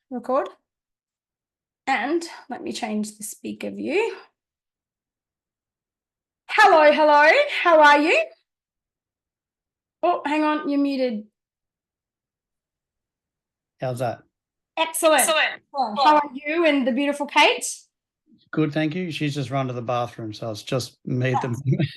record. And let me change the speaker view. Hello, hello. How are you? Oh, hang on, you're muted. How's that? Excellent. How are you and the beautiful Kate? Good, thank you. She's just run to the bathroom, so it's just me.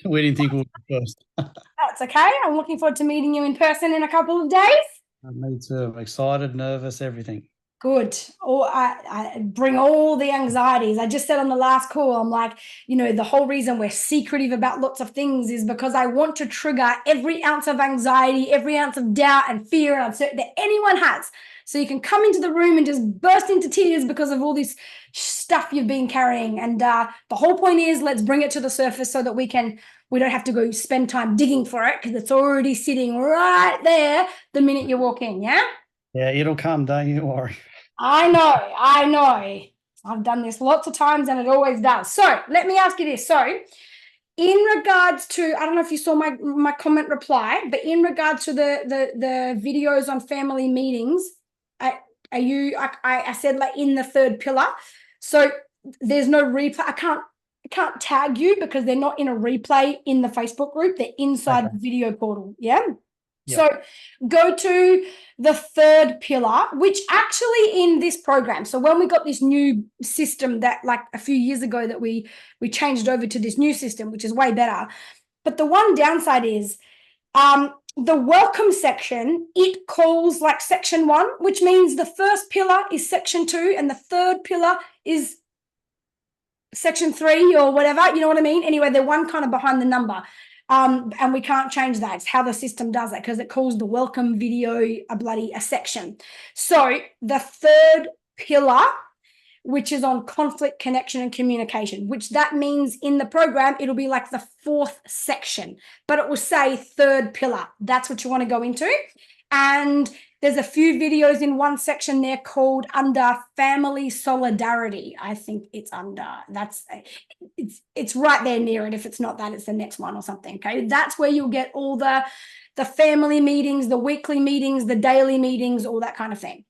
We didn't think it would be first. That's okay. I'm looking forward to meeting you in person in a couple of days. Me too. I'm excited, nervous, everything. Good. I bring all the anxieties. I just said on the last call, I'm like, the whole reason we're secretive about lots of things is because I want to trigger every ounce of anxiety, every ounce of doubt and fear and uncertainty that anyone has. So you can come into the room and just burst into tears because of all this stuff you've been carrying. And the whole point is, let's bring it to the surface so that we don't have to go spend time digging for it because it's already sitting right there the minute you walk in. Yeah. Yeah, it'll come, don't you worry. I know. I've done this lots of times and it always does. So let me ask you this. So in regards to, I don't know if you saw my comment reply, but in regards to the videos on family meetings, I said like in the third pillar. So there's no replay. I can't tag you because they're not in a replay in the Facebook group. They're inside the video portal. Yeah. Yep. So go to the third pillar, which actually in this program, so when we got this new system that like a few years ago that we changed over to this new system, which is way better. But the one downside is the welcome section, it calls like section 1, which means the first pillar is section 2 and the third pillar is section 3 or whatever, you know what I mean? Anyway, they're one kind of behind the number. And we can't change that. It's how the system does it because it calls the welcome video a section. So the third pillar, which is on conflict, connection, and communication, which that means in the program, it'll be like the 4th section, but it will say third pillar. That's what you want to go into. And there's a few videos in one section there called under family solidarity. I think it's under, it's right there near it. If it's not that, it's the next one or something. Okay. That's where you'll get all the family meetings, the weekly meetings, the daily meetings, all that kind of thing.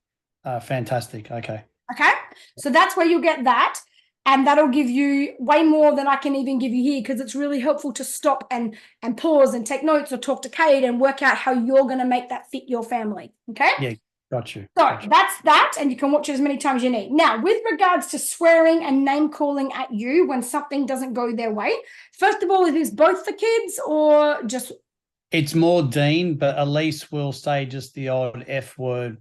Fantastic. Okay. Okay. So that's where you'll get that. And that'll give you way more than I can even give you here because it's really helpful to stop and pause and take notes or talk to Kate and work out how you're going to make that fit your family. Okay? Yeah, got you. So that's that, and you can watch it as many times as you need. Now, with regards to swearing and name calling at you when something doesn't go their way, first of all, is this both the kids or just? It's more Dean, but Elise will say just the odd F word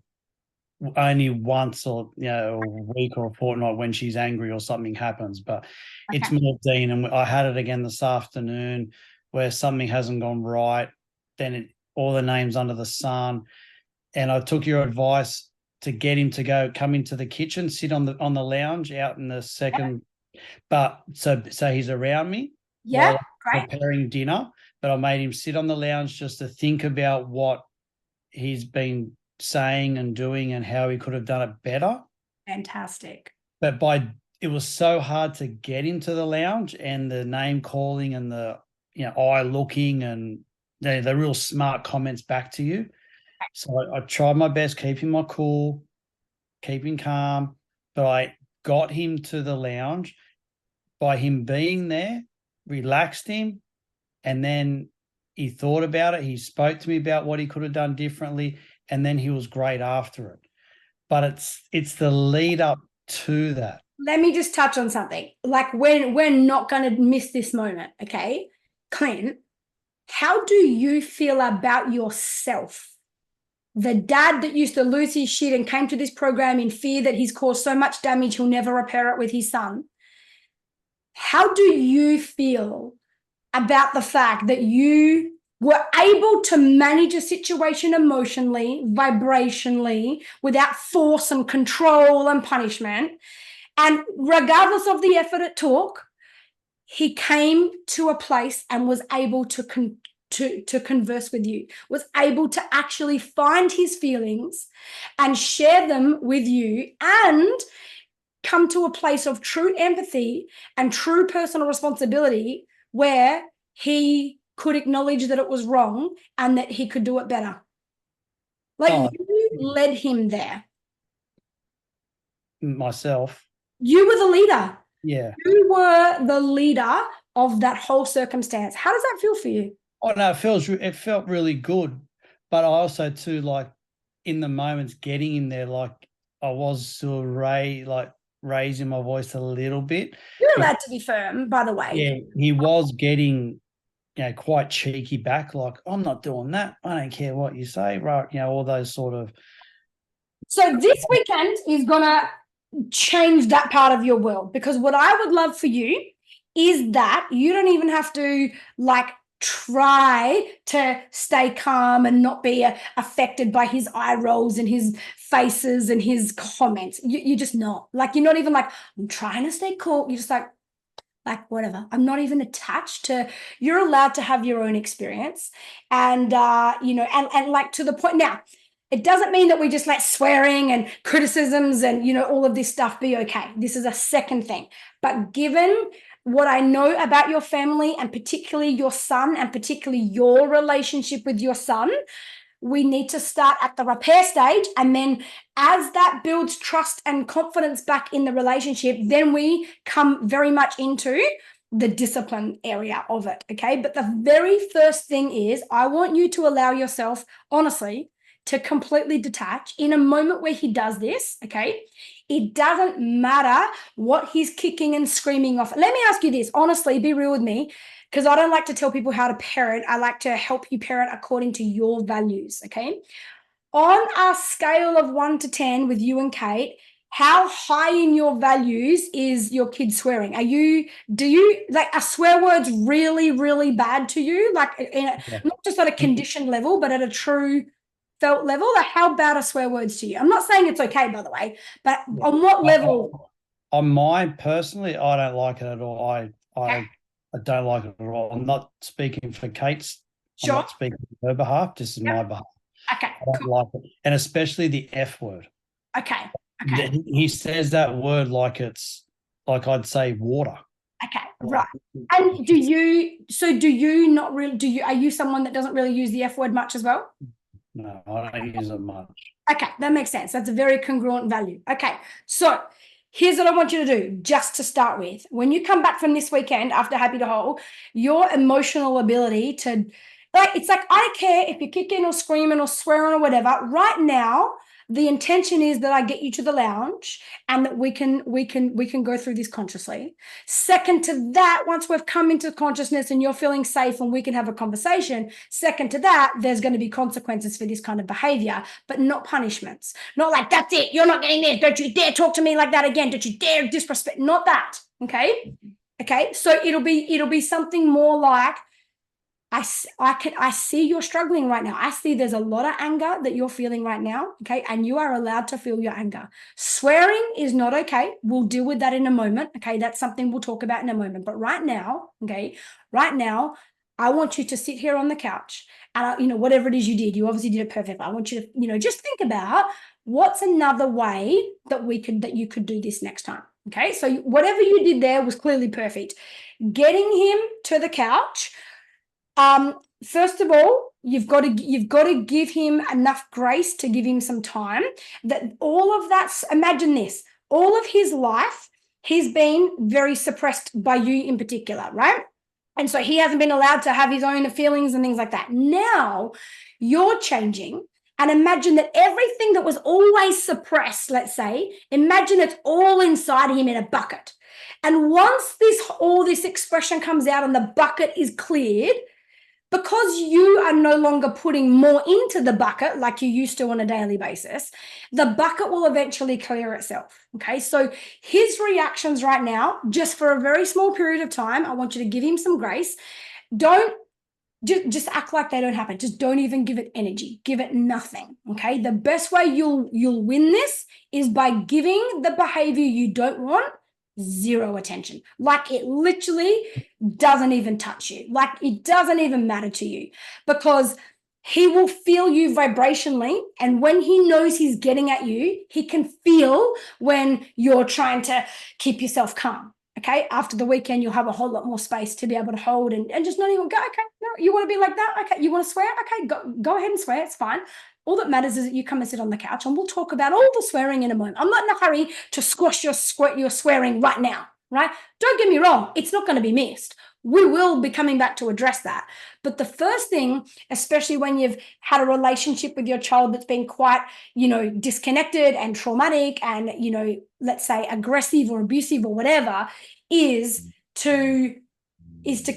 only once or a week or a fortnight when she's angry or something happens, but It's more Dean. And I had it again this afternoon where something hasn't gone right, then all the names under the sun. And I took your advice to get him to come into the kitchen, sit on the lounge out in the second, but so he's around me while I'm preparing dinner, but I made him sit on the lounge just to think about what he's been saying and doing and how he could have done it better. Fantastic. But it was so hard to get into the lounge and the name calling and the eye looking and the real smart comments back to you. So I tried my best, keeping my cool, keeping calm, but I got him to the lounge by him being there, relaxed him, and then he thought about it. He spoke to me about what he could have done differently, and then he was great after it. But it's the lead up to that. Let me just touch on something. Like we're not going to miss this moment, okay? Clint, how do you feel about yourself? The dad that used to lose his shit and came to this program in fear that he's caused so much damage he'll never repair it with his son. How do you feel about the fact that you were able to manage a situation emotionally, vibrationally, without force and control and punishment? And regardless of the effort it took, he came to a place and was able to converse with you, was able to actually find his feelings and share them with you and come to a place of true empathy and true personal responsibility where he could acknowledge that it was wrong and that he could do it better. You led him there. myself. You were the leader. Yeah. You were the leader of that whole circumstance. How does that feel for you? Oh no, it felt really good, but I also too, like, in the moments getting in there, like I was sort of raising my voice a little bit. You're allowed to be firm, by the way. Yeah, he was getting, quite cheeky back, like, I'm not doing that. I don't care what you say, right? All those sort of. So this weekend is gonna change that part of your world, because what I would love for you is that you don't even have to like try to stay calm and not be affected by his eye rolls and his faces and his comments. You're just not like, you're not even like, I'm trying to stay cool. You're just like whatever. I'm not even attached to. You're allowed to have your own experience, and and like, to the point now, it doesn't mean that we just let swearing and criticisms and all of this stuff be okay. This is a second thing. But given what I know about your family, and particularly your son, and particularly your relationship with your son, we need to start at the repair stage. And then as that builds trust and confidence back in the relationship, then we come very much into the discipline area of it. Okay. But the very first thing is, I want you to allow yourself, honestly, to completely detach in a moment where he does this. Okay. It doesn't matter what he's kicking and screaming off. Let me ask you this, honestly, be real with me, because I don't like to tell people how to parent. I like to help you parent according to your values. Okay. On a scale of 1 to 10 with you and Kate, how high in your values is your kid swearing? Do you like, are swear words really, really bad to you? Like, not just at a conditioned level, but at a true felt level? Like, how bad are swear words to you? I'm not saying it's okay, by the way, but on what level? On mine personally, I don't like it at all. Okay. I don't like it at all. I'm not speaking for Kate's. I'm Sure. not speaking for her behalf, just in Yep. my behalf. Okay. I don't Cool. like it. And especially the F word. Okay. Okay. He says that word like it's like I'd say water. Okay. Right. And do you not really, are you someone that doesn't really use the F word much as well? No, I don't use it much. Okay, that makes sense. That's a very congruent value. Okay, so here's what I want you to do just to start with. When you come back from this weekend after Happy to Whole, your emotional ability to, like, it's like, I don't care if you're kicking or screaming or swearing or whatever. Right now, the intention is that I get you to the lounge and that we can go through this consciously. Second to that, once we've come into consciousness and you're feeling safe and we can have a conversation, second to that, there's going to be consequences for this kind of behavior, but not punishments. Not like, that's it, you're not getting this, don't you dare talk to me like that again, don't you dare disrespect. Not that. Okay, so it'll be something more like, I see you're struggling right now. I see there's a lot of anger that you're feeling right now. Okay. And you are allowed to feel your anger. Swearing is not okay. We'll deal with that in a moment. Okay. That's something we'll talk about in a moment. But right now, I want you to sit here on the couch and, whatever it is you did, you obviously did it perfectly. I want you to, just think about what's another way that you could do this next time. Okay. So whatever you did there was clearly perfect. Getting him to the couch. First of all, you've got to give him enough grace to give him some time. That all of that, imagine this, all of his life, he's been very suppressed by you in particular, right? And so he hasn't been allowed to have his own feelings and things like that. Now you're changing. And imagine that everything that was always suppressed, let's say, imagine it's all inside him in a bucket. And once all this expression comes out and the bucket is cleared, because you are no longer putting more into the bucket like you used to on a daily basis, the bucket will eventually clear itself. Okay. So his reactions right now, just for a very small period of time, I want you to give him some grace. Don't just act like they don't happen. Just don't even give it energy. Give it nothing. Okay. The best way you'll win this is by giving the behavior you don't want zero attention. Like, it literally doesn't even touch you. Like, it doesn't even matter to you, because he will feel you vibrationally. And when he knows he's getting at you, he can feel when you're trying to keep yourself calm. Okay. After the weekend, you'll have a whole lot more space to be able to hold and just not even go, okay, no, you want to be like that? Okay. You want to swear? Okay. Go ahead and swear. It's fine. All that matters is that you come and sit on the couch and we'll talk about all the swearing in a moment. I'm not in a hurry to squash your swearing right now, right? Don't get me wrong. It's not going to be missed. We will be coming back to address that. But the first thing, especially when you've had a relationship with your child that's been quite, disconnected and traumatic and, let's say aggressive or abusive or whatever, is to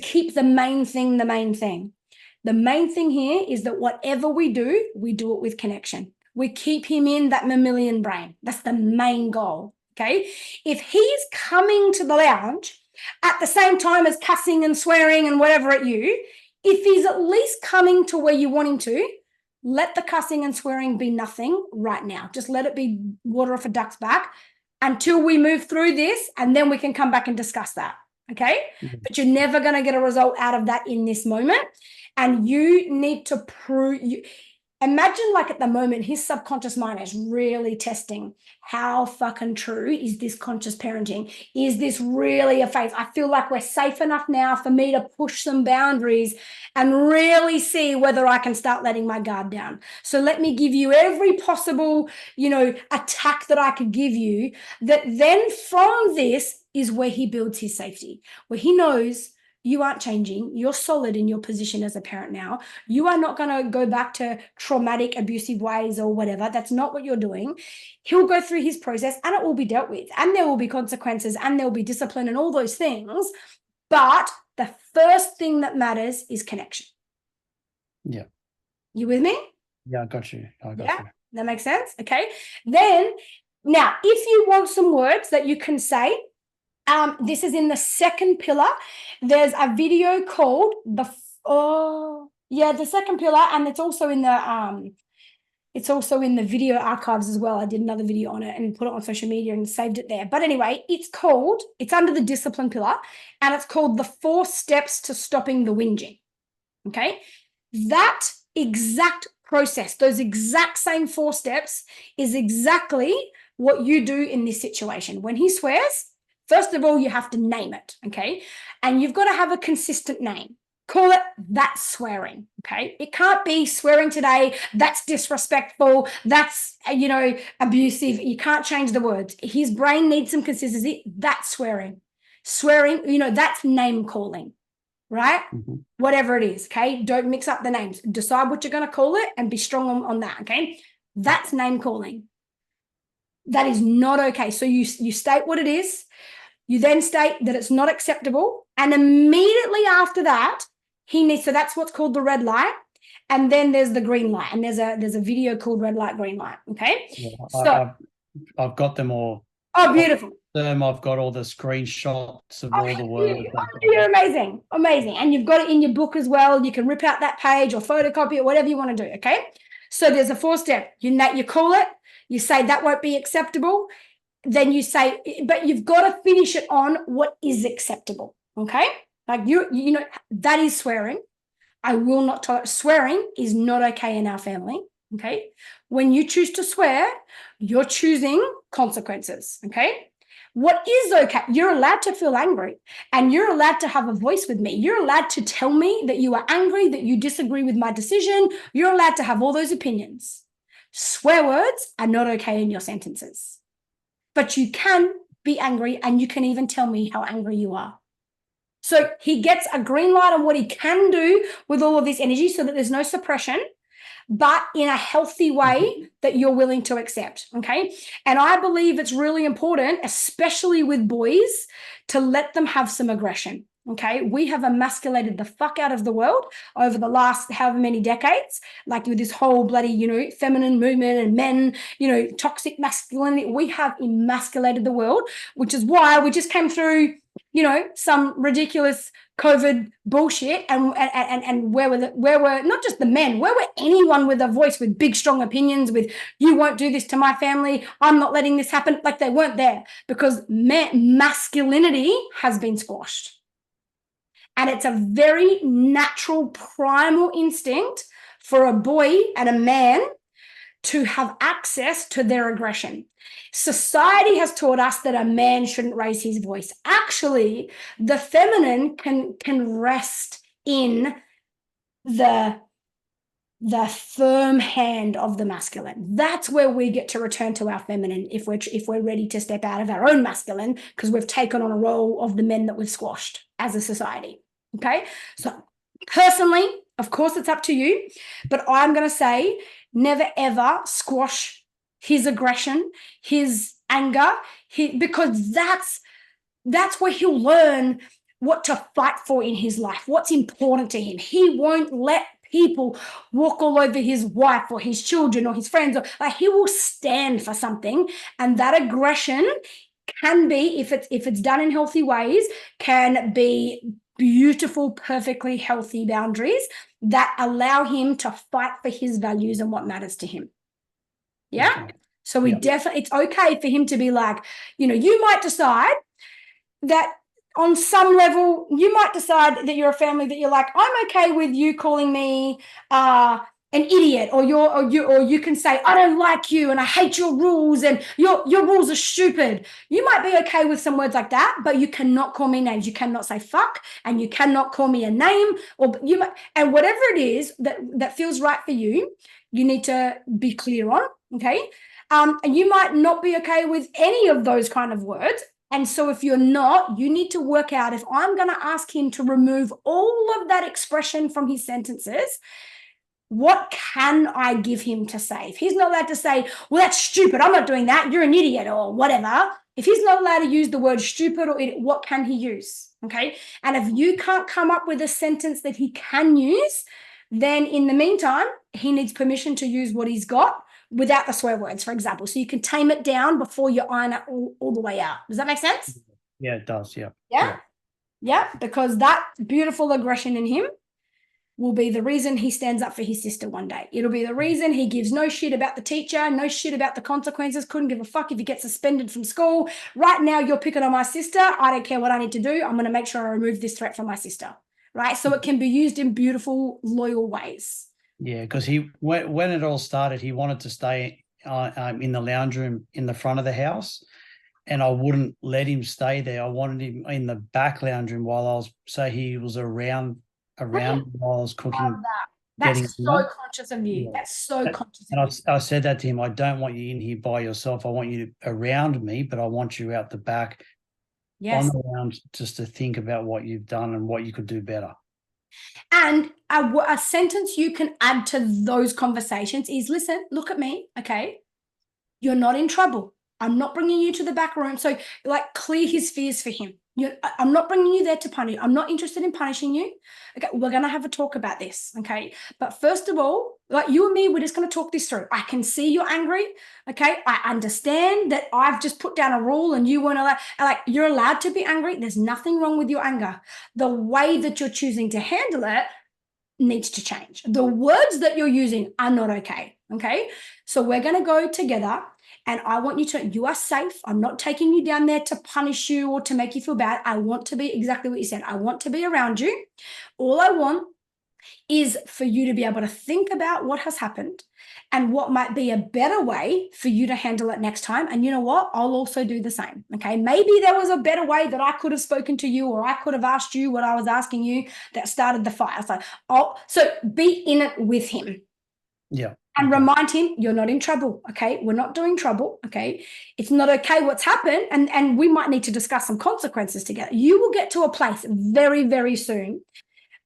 keep the main thing the main thing. The main thing here is that whatever we do it with connection. We keep him in that mammalian brain. That's the main goal, okay? If he's coming to the lounge at the same time as cussing and swearing and whatever at you, if he's at least coming to where you want him to, let the cussing and swearing be nothing right now. Just let it be water off a duck's back until we move through this, and then we can come back and discuss that, okay? But you're never going to get a result out of that in this moment. And you need to imagine, like, at the moment, his subconscious mind is really testing how fucking true is this conscious parenting? Is this really a phase? I feel like we're safe enough now for me to push some boundaries and really see whether I can start letting my guard down. So let me give you every possible, attack that I could give you, that then from this is where he builds his safety, where he knows you aren't changing. You're solid in your position as a parent now. You are not going to go back to traumatic, abusive ways or whatever. That's not what you're doing. He'll go through his process and it will be dealt with, and there will be consequences and there will be discipline and all those things. But the first thing that matters is connection. Yeah. You with me? Yeah, I got you. That makes sense. Okay. Then now, if you want some words that you can say, this is in the second pillar. There's a video called the second pillar, and it's also in the video archives as well. I did another video on it and put it on social media and saved it there. But anyway, it's under the discipline pillar, and it's called the 4 steps to stopping the whinging. Okay. That exact process, those exact same 4 steps, is exactly what you do in this situation. When he swears, first of all, you have to name it, okay? And you've got to have a consistent name. Call it "that's swearing," okay? It can't be "swearing today," "that's disrespectful," "that's, abusive." You can't change the words. His brain needs some consistency. That's swearing. Swearing, that's name calling, right? Mm-hmm. Whatever it is, okay? Don't mix up the names. Decide what you're going to call it and be strong on that, okay? That's name calling. That is not okay. So you state what it is. You then state that it's not acceptable. And immediately after that, so that's what's called the red light. And then there's the green light. And there's a video called Red Light, Green Light. Okay. Yeah, so I've got them all. Oh, beautiful. I've got all the screenshots of all the words. You're amazing. Amazing. And you've got it in your book as well. You can rip out that page or photocopy it, whatever you want to do. Okay. So there's a 4-step. You call it, you say that won't be acceptable. Then you say, but you've got to finish it on what is acceptable. Okay. Like that is swearing. I will not tolerate. Swearing is not okay in our family. Okay. When you choose to swear, you're choosing consequences. Okay. What is okay? You're allowed to feel angry, and you're allowed to have a voice with me. You're allowed to tell me that you are angry, that you disagree with my decision. You're allowed to have all those opinions. Swear words are not okay in your sentences, but you can be angry, and you can even tell me how angry you are. So he gets a green light on what he can do with all of this energy so that there's no suppression, but in a healthy way that you're willing to accept, okay? And I believe it's really important, especially with boys, to let them have some aggression, okay? We have emasculated the fuck out of the world over the last however many decades, like with this whole bloody, feminine movement and men, toxic masculinity. We have emasculated the world, which is why we just came through, some ridiculous COVID bullshit, and where were not just the men, where were anyone with a voice, with big strong opinions, with "you won't do this to my family, I'm not letting this happen," like they weren't there, because masculinity has been squashed. And it's a very natural primal instinct for a boy and a man to have access to their aggression. Society has taught us that a man shouldn't raise his voice. Actually, the feminine can rest in the the firm hand of the masculine. That's where we get to return to our feminine if we're ready to step out of our own masculine, because we've taken on a role of the men that we've squashed as a society. Okay. So personally, of course, it's up to you, but I'm going to say never ever squash his aggression, his anger, because that's where he'll learn what to fight for in his life, what's important to him. He won't let people walk all over his wife or his children or his friends, or like, he will stand for something. And that aggression can be, if it's done in healthy ways, can be beautiful, perfectly healthy boundaries that allow him to fight for his values and what matters to him. Yeah. Okay. So definitely, it's okay for him to be like, you might decide that on some level, you might decide that you're a family that you're like, I'm okay with you calling me an idiot, or you can say, I don't like you and I hate your rules and your rules are stupid. You might be okay with some words like that, but you cannot call me names. You cannot say fuck, and you cannot call me a name, and whatever it is that feels right for you, you need to be clear on. Okay. And you might not be okay with any of those kind of words. And so if you're not, you need to work out, if I'm going to ask him to remove all of that expression from his sentences, what can I give him to say? If he's not allowed to say, well, that's stupid, I'm not doing that, you're an idiot, or whatever. If he's not allowed to use the word stupid or idiot, what can he use? Okay. And if you can't come up with a sentence that he can use, then in the meantime, he needs permission to use what he's got without the swear words, for example. So you can tame it down before you iron it all the way out. Does that make sense? Yeah, it does. Yeah. Yeah. Because that beautiful aggression in him will be the reason he stands up for his sister one day. It'll be the reason he gives no shit about the teacher, no shit about the consequences, couldn't give a fuck if he gets suspended from school. Right now, you're picking on my sister. I don't care what I need to do. I'm going to make sure I remove this threat from my sister. Right? So it can be used in beautiful, loyal ways. Yeah, because when it all started, he wanted to stay in the lounge room in the front of the house, and I wouldn't let him stay there. I wanted him in the back lounge room so he was around while I was cooking. That's so conscious of you. Yeah. That's so conscious of you. I said that to him. I don't want you in here by yourself. I want you around me, but I want you out the back on the lounge just to think about what you've done and what you could do better. And a sentence you can add to those conversations is, listen, look at me, okay? You're not in trouble. I'm not bringing you to the back room. So, like, clear his fears for him. I'm not bringing you there to punish. I'm not interested in punishing you. Okay, we're going to have a talk about this, okay? But first of all, like, you and me, we're just going to talk this through. I can see you're angry, okay? I understand that I've just put down a rule and you weren't allowed. Like, you're allowed to be angry. There's nothing wrong with your anger. The way that you're choosing to handle it needs to change. The words that you're using are not okay, okay? So we're going to go together. And I want you are safe. I'm not taking you down there to punish you or to make you feel bad. I want to be exactly what you said. I want to be around you. All I want is for you to be able to think about what has happened and what might be a better way for you to handle it next time. And you know what? I'll also do the same. Okay. Maybe there was a better way that I could have spoken to you, or I could have asked you what I was asking you that started the fire. So be in it with him. Yeah. And remind him, you're not in trouble, okay? We're not doing trouble, okay? It's not okay what's happened, and we might need to discuss some consequences together. You will get to a place very, very soon.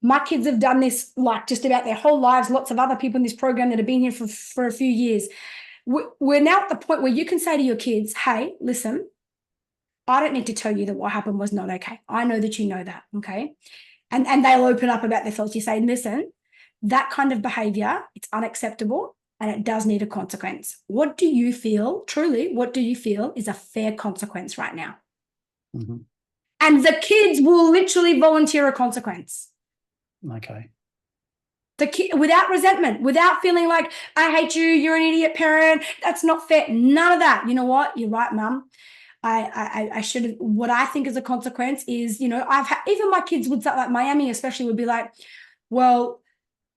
My kids have done this like just about their whole lives. Lots of other people in this program that have been here for a few years. We're now at the point where you can say to your kids, hey, listen, I don't need to tell you that what happened was not okay. I know that you know that, okay? And they'll open up about their thoughts. You say, listen, that kind of behavior, it's unacceptable. And it does need a consequence. What do you feel is a fair consequence right now? Mm-hmm. And the kids will literally volunteer a consequence. Okay. The kid, without resentment, without feeling like, I hate you, you're an idiot parent, that's not fair. None of that. You know what? You're right, Mum. I should have, what I think is a consequence is, even my kids would, like Miami especially, would be like, well,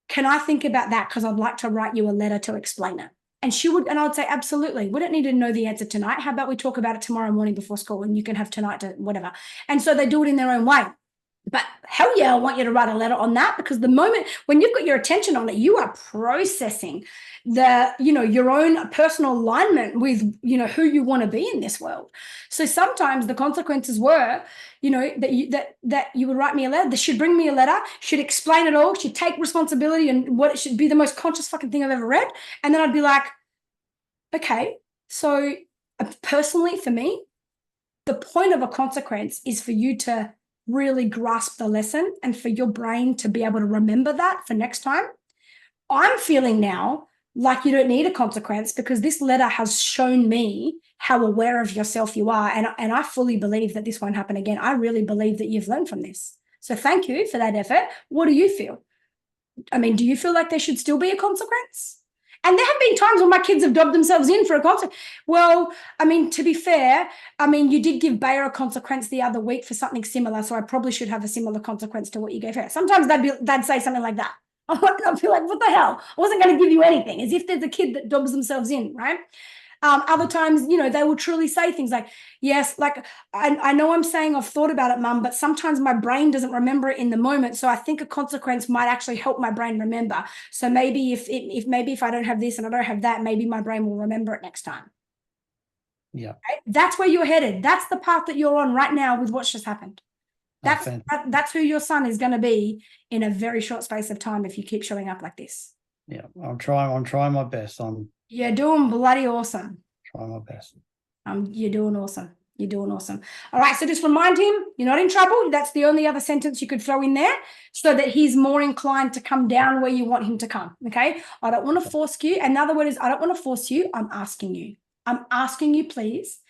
can I think about that? Because I'd like to write you a letter to explain it. And I would say, absolutely. We don't need to know the answer tonight. How about we talk about it tomorrow morning before school, and you can have tonight to whatever. And so they do it in their own way. But hell yeah, I want you to write a letter on that, because the moment when you've got your attention on it, you are processing your own personal alignment with, who you want to be in this world. So sometimes the consequences were, that you would write me a letter, that should bring me a letter, should explain it all, should take responsibility, and what it should be the most conscious fucking thing I've ever read. And then I'd be like, okay, so personally for me, the point of a consequence is for you to really grasp the lesson and for your brain to be able to remember that for next time. I'm feeling now like you don't need a consequence, because this letter has shown me how aware of yourself you are. And I fully believe that this won't happen again. I really believe that you've learned from this. So thank you for that effort. What do you feel? I mean, do you feel like there should still be a consequence? And there have been times when my kids have dobbed themselves in for a consequence. Well, I mean, to be fair, I mean, you did give Bayer a consequence the other week for something similar, so I probably should have a similar consequence to what you gave her. Sometimes they'd say something like that. I'd be like, what the hell? I wasn't going to give you anything, as if there's a kid that dobs themselves in, right? Other times, they will truly say things like, yes, like, I know I'm saying I've thought about it, Mum, but sometimes my brain doesn't remember it in the moment. So I think a consequence might actually help my brain remember. So maybe if I don't have this and I don't have that, maybe my brain will remember it next time. Yeah. Right? That's where you're headed. That's the path that you're on right now with what's just happened. That's who your son is going to be in a very short space of time if you keep showing up like this. Yeah, I'm trying my best. You're doing bloody awesome. Trying my best. You're doing awesome. You're doing awesome. All right, so just remind him you're not in trouble. That's the only other sentence you could throw in there, so that he's more inclined to come down where you want him to come. Okay, I don't want to force you. Another word is, I don't want to force you. I'm asking you. I'm asking you, please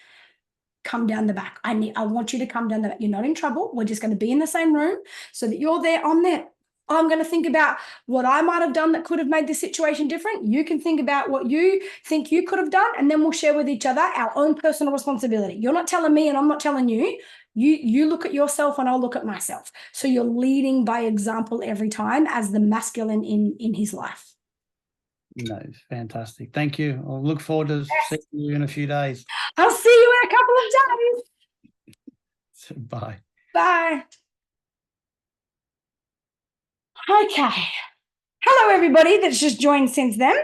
come down the back. I want you to come down the back. You're not in trouble. We're just going to be in the same room so that you're there. I'm there. I'm going to think about what I might have done that could have made this situation different. You can think about what you think you could have done, and then we'll share with each other our own personal responsibility. You're not telling me and I'm not telling you. You look at yourself and I'll look at myself. So you're leading by example every time as the masculine in his life. No, fantastic. Thank you. I'll look forward to seeing you in a few days. I'll see you in a couple of days. Bye. Bye. Okay. Hello, everybody that's just joined since then.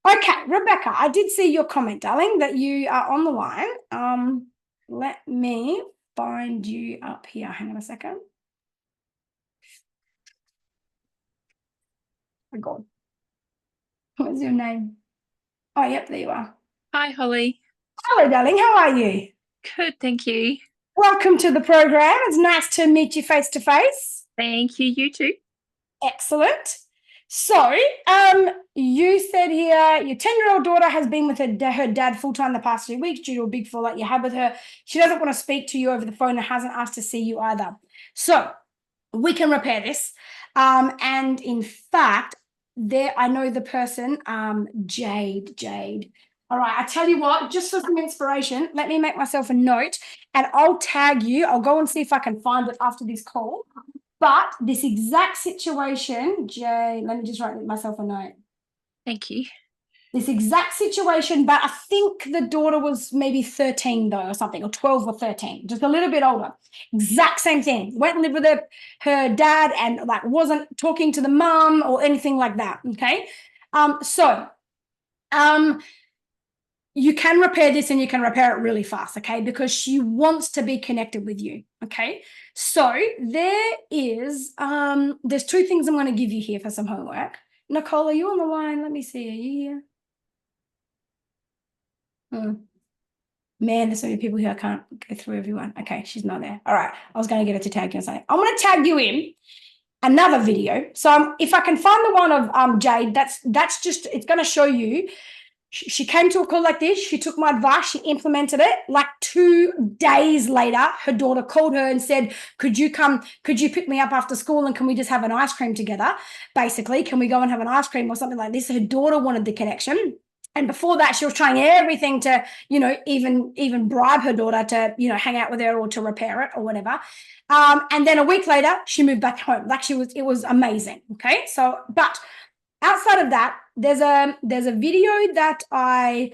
Okay, Rebecca, I did see your comment, darling, that you are on the line. Let me find you up here. Hang on a second. Oh, God. What's your name? Oh, yep, there you are. Hi, Holly. Hello, darling. How are you? Good, thank you. Welcome to the program. It's nice to meet you face to face. Thank you, you too. Excellent. So, you said here your 10-year-old daughter has been with her dad full-time the past 2 weeks due to a big fallout you had with her. She doesn't want to speak to you over the phone and hasn't asked to see you either. So, we can repair this. And in fact, I know the person, Jade. All right, I tell you what, just for some inspiration, let me make myself a note and I'll tag you. I'll go and see if I can find it after this call. But this exact situation, Jay, let me just write myself a note. Thank you. This exact situation, but I think the daughter was maybe 13 though, or something, or 12 or 13, just a little bit older. Exact same thing. Went and lived with her dad and like wasn't talking to the mum or anything like that. Okay. You can repair this and you can repair it really fast, okay? Because she wants to be connected with you, okay? So there's 2 things I'm going to give you here for some homework. Nicole, are you on the line? Let me see. Are you here? Man, there's so many people here. I can't go through everyone. Okay, she's not there. All right, I was going to get her to tag you or something. I'm going to tag you in another video. So if I can find the one of Jade, that's just, it's going to show you. She came to a call like this. She took my advice. She implemented it. Like 2 days later, her daughter called her and said, could you pick me up after school and can we just have an ice cream together? Basically, can we go and have an ice cream or something like this? Her daughter wanted the connection. And before that, she was trying everything to, even bribe her daughter to, hang out with her or to repair it or whatever. And then a week later, she moved back home. Like it was amazing. Okay. So, but outside of that, there's a video that I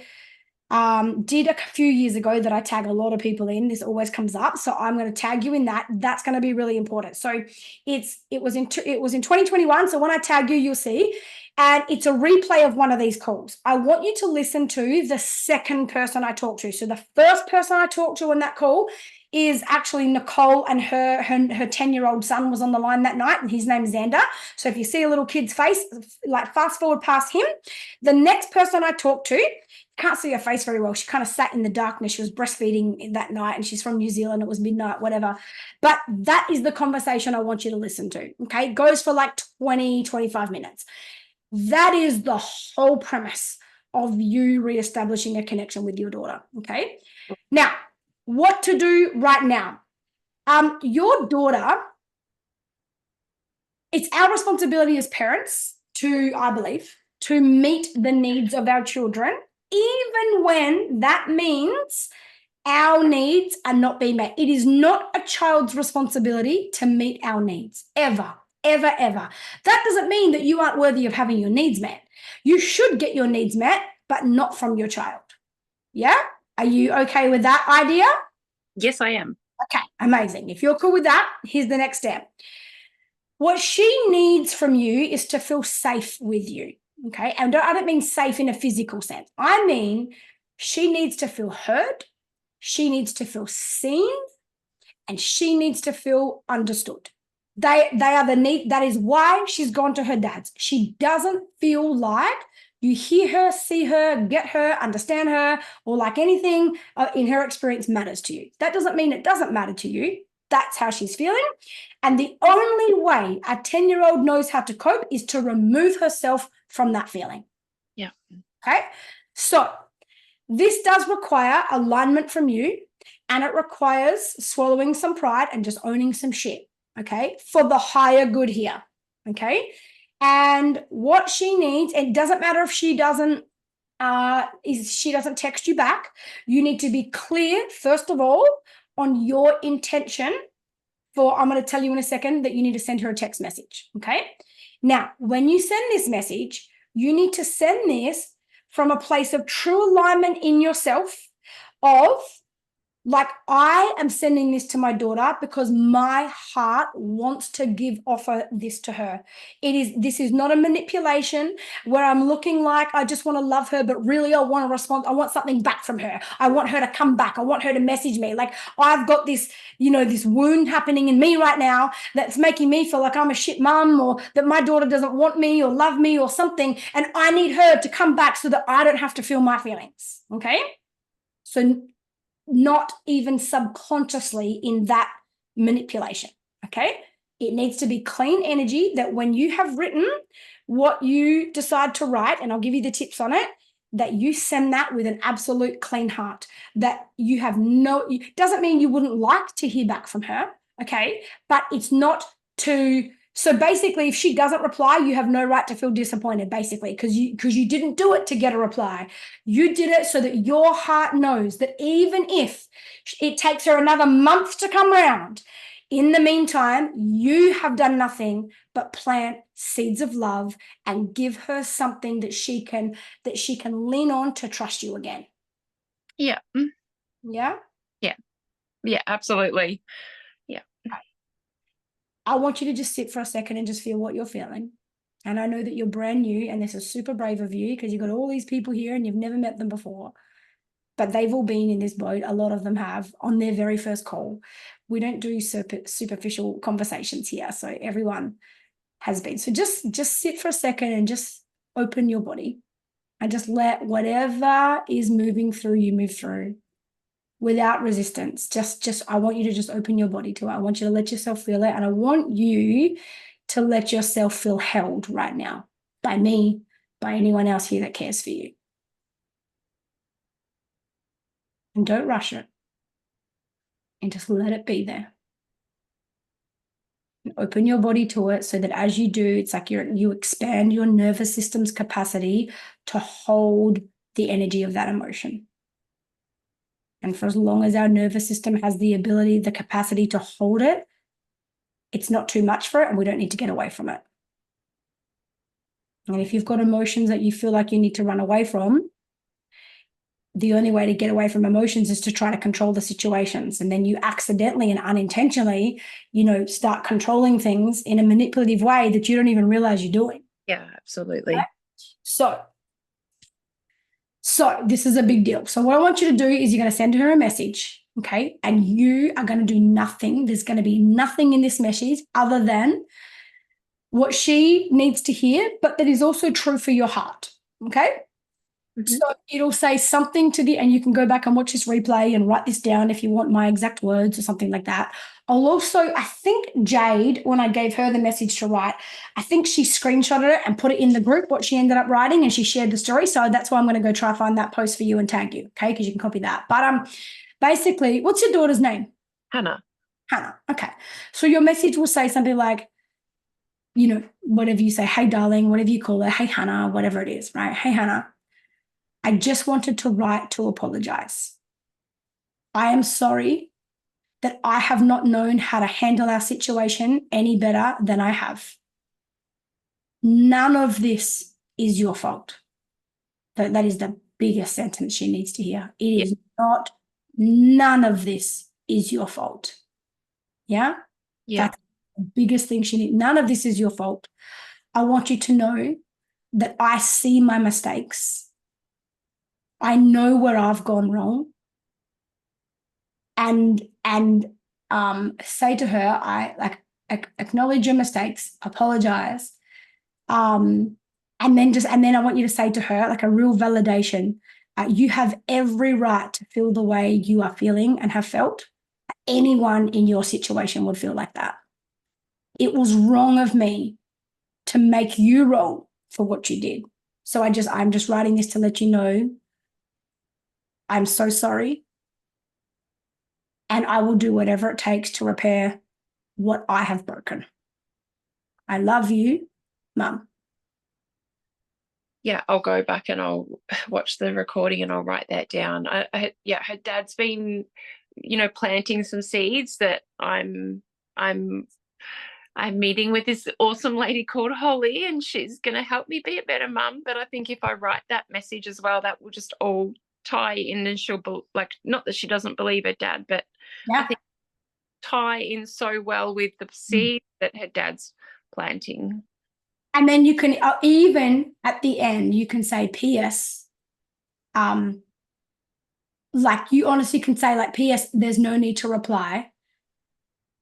did a few years ago that I tag a lot of people in. This always comes up, so I'm going to tag you in that. That's going to be really important. So it was in 2021. So when I tag you, you'll see, and it's a replay of one of these calls. I want you to listen to the second person I talked to. So the first person I talked to on that call is actually Nicole, and her 10-year-old son was on the line that night, and his name's Xander. So if you see a little kid's face, like fast forward past him. The next person I talked to, can't see her face very well. She kind of sat in the darkness. She was breastfeeding that night, and she's from New Zealand. It was midnight, whatever. But that is the conversation I want you to listen to. Okay. It goes for like 20, 25 minutes. That is the whole premise of you reestablishing a connection with your daughter. Okay. Now, what to do right now? Your daughter, it's our responsibility as parents to, I believe, to meet the needs of our children, even when that means our needs are not being met. It is not a child's responsibility to meet our needs, ever, ever, ever. That doesn't mean that you aren't worthy of having your needs met. You should get your needs met, but not from your child. Yeah? Are you okay with that idea? Yes, I am. Okay, amazing. If you're cool with that, here's the next step. What she needs from you is to feel safe with you. Okay. And I don't mean safe in a physical sense. I mean, she needs to feel heard. She needs to feel seen, and she needs to feel understood. They are the need. That is why she's gone to her dad's. She doesn't feel like you hear her, see her, get her, understand her, or like anything in her experience matters to you. That doesn't mean it doesn't matter to you. That's how she's feeling. And the only way a 10-year-old knows how to cope is to remove herself from that feeling. Yeah. Okay. So this does require alignment from you, and it requires swallowing some pride and just owning some shit. Okay. For the higher good here. Okay. And what she needs, it doesn't matter if she doesn't text you back. You need to be clear, first of all, on your intention. I'm going to tell you in a second that you need to send her a text message. Okay. Now, when you send this message, you need to send this from a place of true alignment in yourself of, like, I am sending this to my daughter because my heart wants to offer this to her. This is not a manipulation where I'm looking like I just want to love her, but really I want to respond. I want something back from her. I want her to come back. I want her to message me. Like, I've got this, this wound happening in me right now that's making me feel like I'm a shit mom, or that my daughter doesn't want me or love me or something. And I need her to come back so that I don't have to feel my feelings. Okay. So not even subconsciously in that manipulation. Okay. It needs to be clean energy that when you have written what you decide to write, and I'll give you the tips on it, that you send that with an absolute clean heart, that you have doesn't mean you wouldn't like to hear back from her. Okay. But it's not so basically, if she doesn't reply, you have no right to feel disappointed, basically, because you didn't do it to get a reply. You did it so that your heart knows that even if it takes her another month to come around, in the meantime, you have done nothing but plant seeds of love and give her something that she can lean on to trust you again. Yeah. Yeah? Yeah. Yeah, absolutely. I want you to just sit for a second and just feel what you're feeling. And I know that you're brand new, and this is super brave of you because you've got all these people here and you've never met them before. But they've all been in this boat. A lot of them have on their very first call. We don't do superficial conversations here. So everyone has been. So just sit for a second and just open your body and just let whatever is moving through you move through. Without resistance. I want you to just open your body to it. I want you to let yourself feel it. And I want you to let yourself feel held right now by me, by anyone else here that cares for you. And don't rush it. And just let it be there. And open your body to it so that as you do, it's like you expand your nervous system's capacity to hold the energy of that emotion. And for as long as our nervous system has the ability, the capacity to hold it, it's not too much for it, and we don't need to get away from it. And if you've got emotions that you feel like you need to run away from, the only way to get away from emotions is to try to control the situations. And then you accidentally and unintentionally, start controlling things in a manipulative way that you don't even realize you're doing. Yeah, absolutely. Right? So this is a big deal. So what I want you to do is you're going to send her a message, okay? And you are going to do nothing. There's going to be nothing in this message other than what she needs to hear, but that is also true for your heart, okay? Mm-hmm. So it'll say something and you can go back and watch this replay and write this down if you want my exact words or something like that. I think Jade, when I gave her the message to write, I think she screenshotted it and put it in the group, what she ended up writing, and she shared the story. So that's why I'm going to go try find that post for you and tag you, okay? Because you can copy that. But basically, what's your daughter's name? Hannah. Hannah. Okay. So your message will say something like, whatever you say, hey, darling, whatever you call her, hey, Hannah, whatever it is, right? Hey, Hannah. I just wanted to write to apologize. I am sorry that I have not known how to handle our situation any better than I have. None of this is your fault. That is the biggest sentence she needs to hear. It is not, none of this is your fault. Yeah? Yeah. That's the biggest thing she needs. None of this is your fault. I want you to know that I see my mistakes. I know where I've gone wrong. And say to her, I acknowledge your mistakes, apologize. And then I want you to say to her, like a real validation, you have every right to feel the way you are feeling and have felt. Anyone in your situation would feel like that. It was wrong of me to make you wrong for what you did. So I'm just writing this to let you know I'm so sorry. And I will do whatever it takes to repair what I have broken. I love you, Mum. Yeah, I'll go back and I'll watch the recording and I'll write that down. Her dad's been, planting some seeds that I'm meeting with this awesome lady called Holly, and she's going to help me be a better mum. But I think if I write that message as well, that will just all tie in, and she'll not that she doesn't believe her dad, but I think tie in so well with the seed that her dad's planting. And then you can even at the end you can say P.S. Like you honestly can say like P.S. There's no need to reply.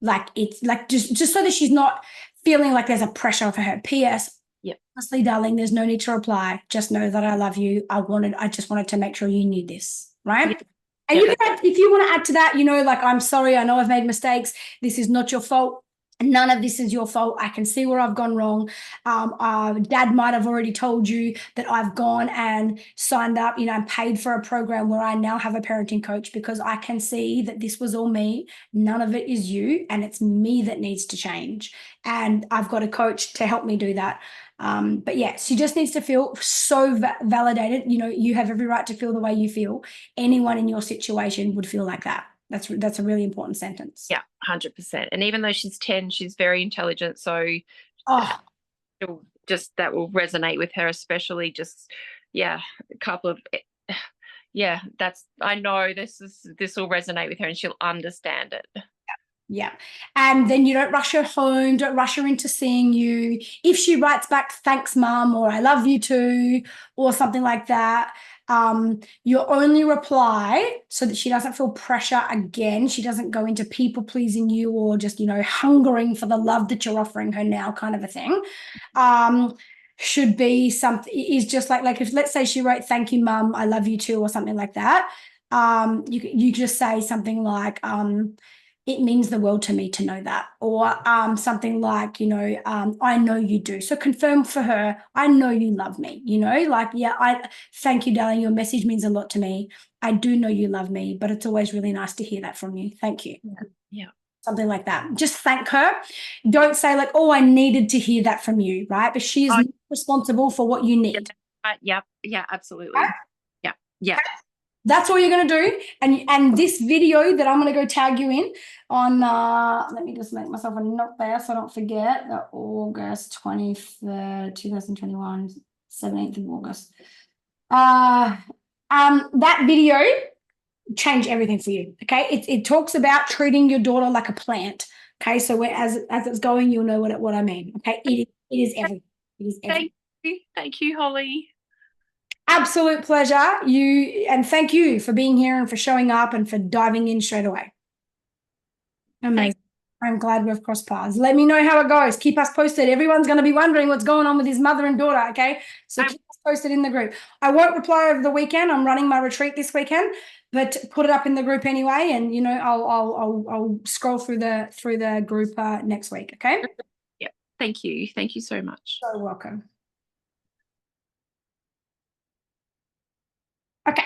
Like it's like just so that she's not feeling like there's a pressure for her. P.S. Yep. Honestly, darling, there's no need to reply. Just know that I love you. I just wanted to make sure you knew this, right? Yep. And you can if you want to add to that, like I'm sorry, I know I've made mistakes. This is not your fault. None of this is your fault. I can see where I've gone wrong. Dad might have already told you that I've gone and signed up, and paid for a program where I now have a parenting coach because I can see that this was all me. None of it is you, and it's me that needs to change. And I've got a coach to help me do that. But yeah, she just needs to feel so validated. You have every right to feel the way you feel. Anyone in your situation would feel like that. That's a really important sentence. Yeah, 100%. And even though she's 10, she's very intelligent. So that will resonate with her, especially a couple of, I know this will resonate with her and she'll understand it. Yeah. And then you don't rush her home, don't rush her into seeing you. If she writes back, thanks, Mum, or I love you too, or something like that, your only reply so that she doesn't feel pressure again, she doesn't go into people pleasing you or just, hungering for the love that you're offering her now kind of a thing, should be something is just like if let's say she wrote, thank you, Mum, I love you too, or something like that. You just say something like, it means the world to me to know that, or something like, I know you do. So confirm for her, I know you love me, I thank you, darling. Your message means a lot to me. I do know you love me, but it's always really nice to hear that from you. Thank you. Yeah. Something like that. Just thank her. Don't say like, oh, I needed to hear that from you, right? But she is not responsible for what you need. Yeah, absolutely. Yeah, yeah. That's all you're going to do. And this video that I'm going to go tag you in on, let me just make myself a note there so I don't forget, the August 23rd, 2021, 17th of August. that video changed everything for you. Okay, it talks about treating your daughter like a plant. Okay, so as it's going, you'll know what I mean. Okay, it is everything. It is everything. Thank you, Holly. Absolute pleasure. And thank you for being here and for showing up and for diving in straight away. Amazing. I'm glad we've crossed paths. Let me know how it goes. Keep us posted. Everyone's going to be wondering what's going on with his mother and daughter, okay? So keep us posted in the group. I won't reply over the weekend. I'm running my retreat this weekend, but put it up in the group anyway, and you know I'll scroll through the group next week, okay? Yep. Thank you. Thank you so much. So welcome. Okay.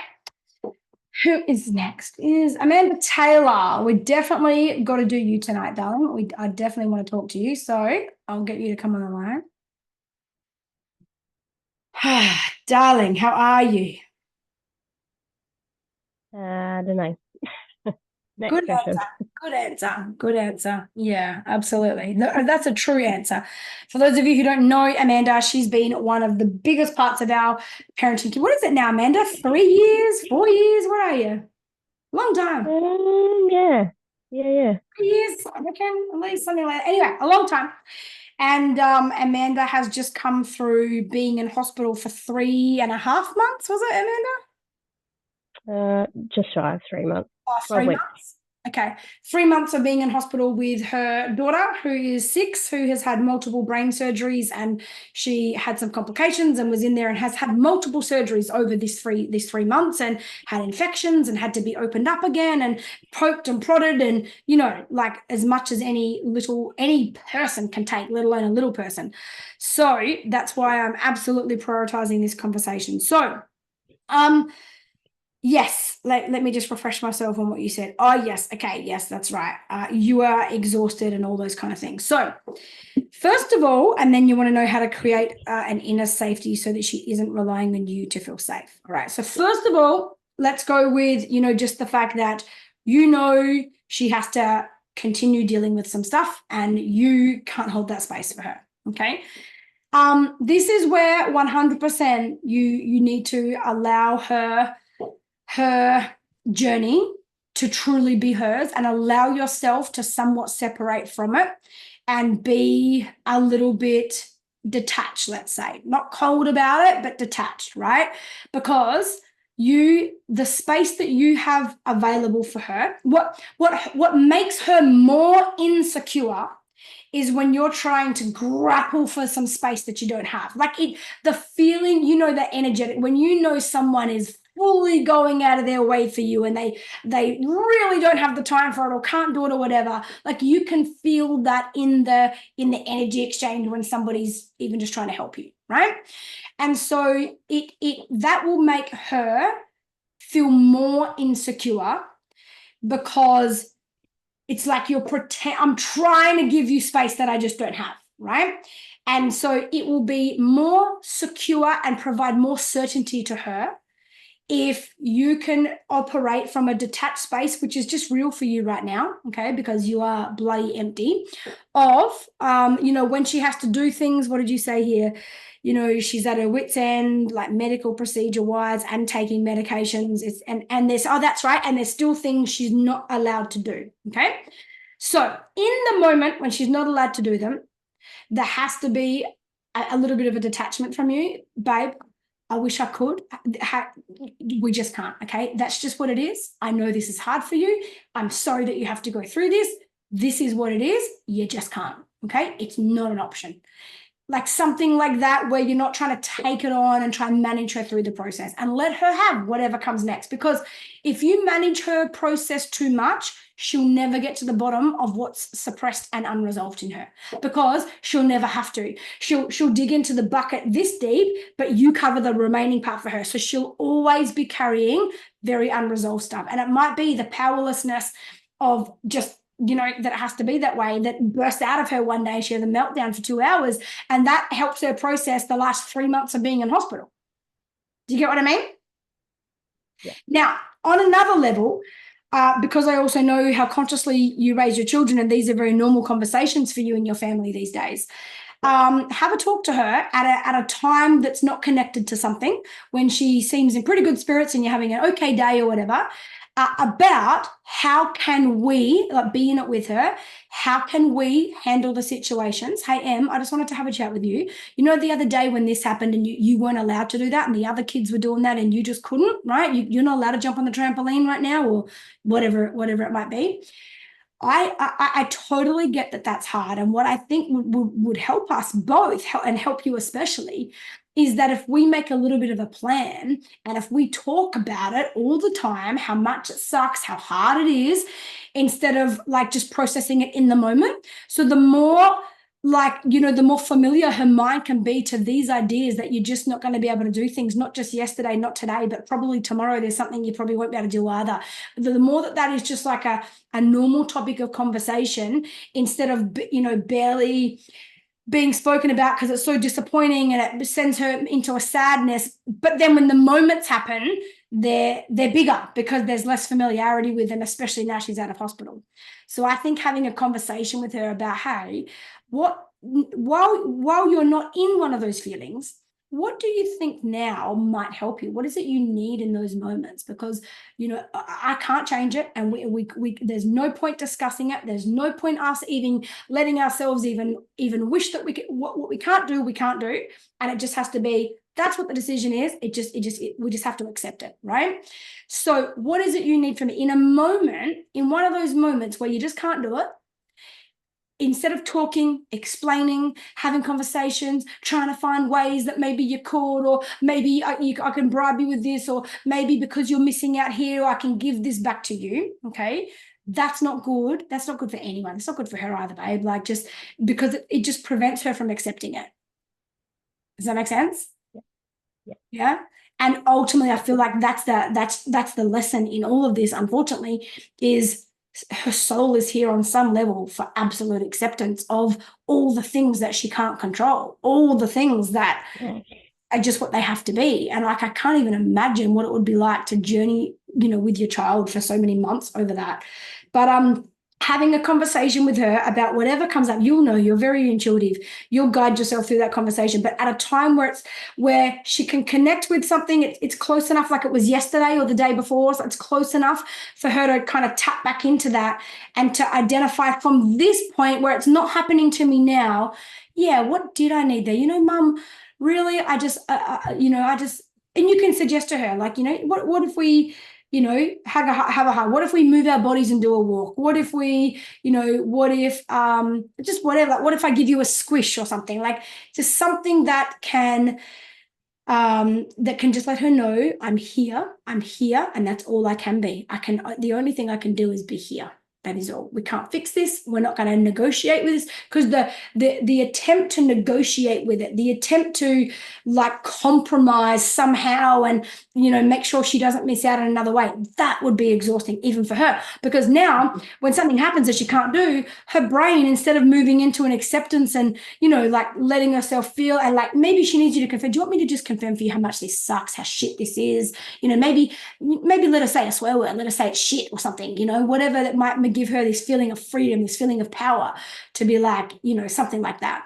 Who is next? Is Amanda Taylor. We definitely got to do you tonight, darling. I definitely want to talk to you, so I'll get you to come on the line. Darling, how are you? I don't know. Good answer. Good answer. Yeah, absolutely. That's a true answer. For those of you who don't know Amanda, she's been one of the biggest parts of our parenting. What is it now, Amanda? 3 years, 4 years? What are you? Long time. Yeah. 3 years, I reckon, at least something like that. Anyway, a long time. And Amanda has just come through being in hospital for 3.5 months. Was it, Amanda? Just shy of 3 months. Oh, 3 months. Okay. 3 months of being in hospital with her daughter, who is 6, who has had multiple brain surgeries, and she had some complications and was in there and has had multiple surgeries over this 3 months, and had infections and had to be opened up again and poked and prodded, and you know, like as much as any person can take, let alone a little person. So that's why I'm absolutely prioritizing this conversation. So yes, let me just refresh myself on what you said. Oh, yes. Okay. Yes, that's right. You are exhausted and all those kind of things. So first of all, and then you want to know how to create an inner safety so that she isn't relying on you to feel safe. All right. So first of all, let's go with, just the fact that, she has to continue dealing with some stuff and you can't hold that space for her. Okay. This is where 100% you need to allow her journey to truly be hers and allow yourself to somewhat separate from it and be a little bit detached, let's say. Not cold about it, but detached, right? Because the space that you have available for her, what makes her more insecure is when you're trying to grapple for some space that you don't have. Like the feeling, the energetic, when someone is fully going out of their way for you and they really don't have the time for it or can't do it or whatever, like you can feel that in the energy exchange when somebody's even just trying to help you, right? And so that will make her feel more insecure because it's like I'm trying to give you space that I just don't have, right? And so it will be more secure and provide more certainty to her if you can operate from a detached space, which is just real for you right now, okay, because you are bloody empty, of, when she has to do things, what did you say here? She's at her wit's end, like medical procedure wise and taking medications. And there's, that's right. And there's still things she's not allowed to do, okay? So in the moment when she's not allowed to do them, there has to be a little bit of a detachment from you, babe. I wish I could. We just can't, okay? That's just what it is. I know this is hard for you. I'm sorry that you have to go through this. This is what it is. You just can't, okay? It's not an option. Like something like that where you're not trying to take it on and try and manage her through the process and let her have whatever comes next. Because if you manage her process too much, she'll never get to the bottom of what's suppressed and unresolved in her because she'll never have to. She'll dig into the bucket this deep, but you cover the remaining part for her. So she'll always be carrying very unresolved stuff. And it might be the powerlessness of just that it has to be that way, that bursts out of her one day. She has a meltdown for 2 hours, and that helps her process the last 3 months of being in hospital. Do you get what I mean? Yeah. Now, on another level, because I also know how consciously you raise your children, and these are very normal conversations for you and your family these days, Have a talk to her at a time that's not connected to something, when she seems in pretty good spirits and you're having an okay day or whatever, about how can we, like, be in it with her, how can we handle the situations. Hey, Em, I just wanted to have a chat with you. You know, the other day when this happened and you weren't allowed to do that and the other kids were doing that and you just couldn't, right? You're not allowed to jump on the trampoline right now, or whatever it might be. I totally get that that's hard. And what I think would help us both, and help you especially, is that if we make a little bit of a plan and if we talk about it all the time, how much it sucks, how hard it is, instead of like just processing it in the moment. So the more, like, you know, the more familiar her mind can be to these ideas that you're just not going to be able to do things, not just yesterday, not today, but probably tomorrow there's something you probably won't be able to do either. The more that is just like a normal topic of conversation, instead of, you know, barely being spoken about because it's so disappointing and it sends her into a sadness. But then when the moments happen, they're bigger because there's less familiarity with them, especially now she's out of hospital. So I think having a conversation with her about, hey, while you're not in one of those feelings, what do you think now might help you? What is it you need in those moments? Because, you know, I can't change it, and we there's no point discussing it. There's no point us even letting ourselves even wish that we could. What we can't do, we can't do, and it just has to be. That's what the decision is. We just have to accept it, right? So, what is it you need from me in a moment, in one of those moments where you just can't do it? Instead of talking, explaining, having conversations, trying to find ways that maybe you're caught, or maybe I can bribe you with this, or maybe because you're missing out here, I can give this back to you, okay? That's not good. That's not good for anyone. It's not good for her either, babe. Like, just because it just prevents her from accepting it. Does that make sense? Yeah. And ultimately, I feel like that's the lesson in all of this, unfortunately, is her soul is here on some level for absolute acceptance of all the things that she can't control, all the things that are just what they have to be. And like, I can't even imagine what it would be like to journey, you know, with your child for so many months over that. But having a conversation with her about whatever comes up, you'll know, you're very intuitive. You'll guide yourself through that conversation, but at a time where she can connect with something, it's close enough, like it was yesterday or the day before, so it's close enough for her to kind of tap back into that and to identify from this point where it's not happening to me now. Yeah, what did I need there? You know, Mum, really, I just, and you can suggest to her, like, you know, what if we, you know, have a hug? What if we move our bodies and do a walk? What if we, you know, what if just whatever, like, what if I give you a squish or something? Like, just something that can just let her know I'm here, and that's all I can be. The only thing I can do is be here. That is all. We can't fix this. We're not going to negotiate with this, because the attempt to negotiate with it, the attempt to like compromise somehow and, you know, make sure she doesn't miss out in another way, that would be exhausting even for her. Because now when something happens that she can't do, her brain, instead of moving into an acceptance and, you know, like letting herself feel, and like maybe she needs you to confirm, do you want me to just confirm for you how much this sucks, how shit this is? You know, maybe let her say a swear word, let her say it's shit or something, you know, whatever that might give her this feeling of freedom, this feeling of power, to be like, you know, something like that.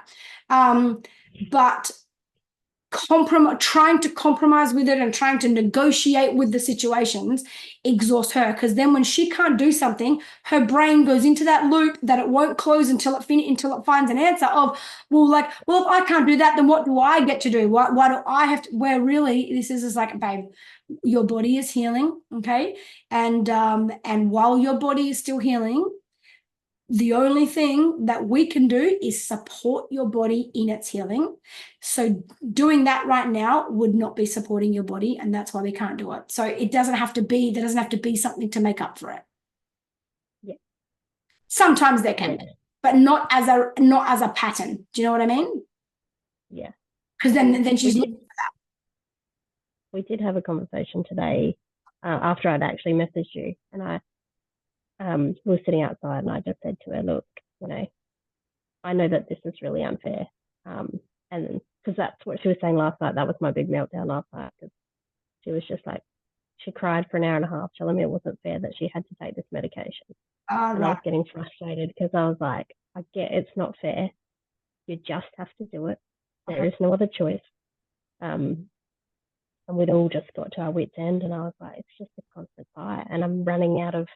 But trying to compromise with it and trying to negotiate with the situations exhausts her, because then when she can't do something, her brain goes into that loop that it won't close until it finds an answer of, well, if I can't do that, then what do I get to do? Why do I have to? Where really this is like, babe, your body is healing, okay? And while your body is still healing, the only thing that we can do is support your body in its healing. So doing that right now would not be supporting your body, and that's why we can't do it. So there doesn't have to be something to make up for it. Yeah. Sometimes there can be, but not as a pattern. Do you know what I mean? Yeah. Because then she's looking for that. We did have a conversation today after I'd actually messaged you, and I was sitting outside, and I just said to her, look, you know, I know that this is really unfair. And because that's what she was saying last night. That was my big meltdown last night, because she was just like, she cried for an hour and a half telling me it wasn't fair that she had to take this medication. And I was getting frustrated because I was like, I get it's not fair, You just have to do it. There is no other choice. And we'd all just got to our wits' end, and I was like, it's just a constant fight, and I'm running out of,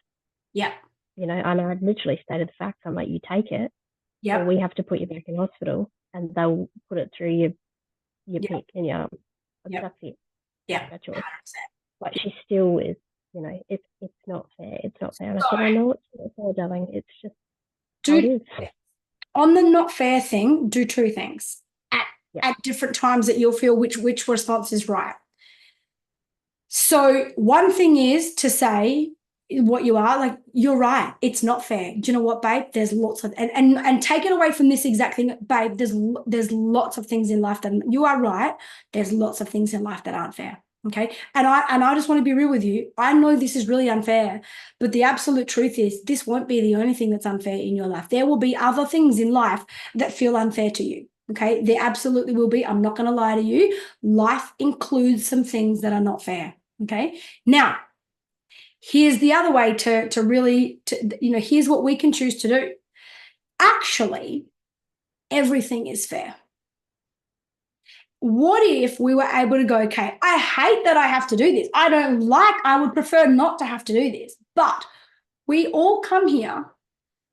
Yeah. you know, and I literally stated the facts. I'm like, you take it, Yeah. or we have to put you back in hospital, and they'll put it through your pick and your arm. That's it. Yeah. That's yours. 100%. But she still is, you know, it's not fair. It's not fair. And I said, I know it's not fair, darling. It's just how it is. On the not fair thing, do two things at different times that you'll feel which response is right. So one thing is to say what you are, like, you're right, it's not fair. Do you know what, babe? There's lots of, and take it away from this exact thing, babe, there's lots of things in life that, you are right, there's lots of things in life that aren't fair. Okay. And I just want to be real with you. I know this is really unfair, but the absolute truth is this won't be the only thing that's unfair in your life. There will be other things in life that feel unfair to you. Okay. There absolutely will be. I'm not going to lie to you. Life includes some things that are not fair. Okay. Now, here's the other way to really, you know, here's what we can choose to do. Actually, everything is fair. What if we were able to go, okay, I hate that I have to do this. I would prefer not to have to do this, but we all come here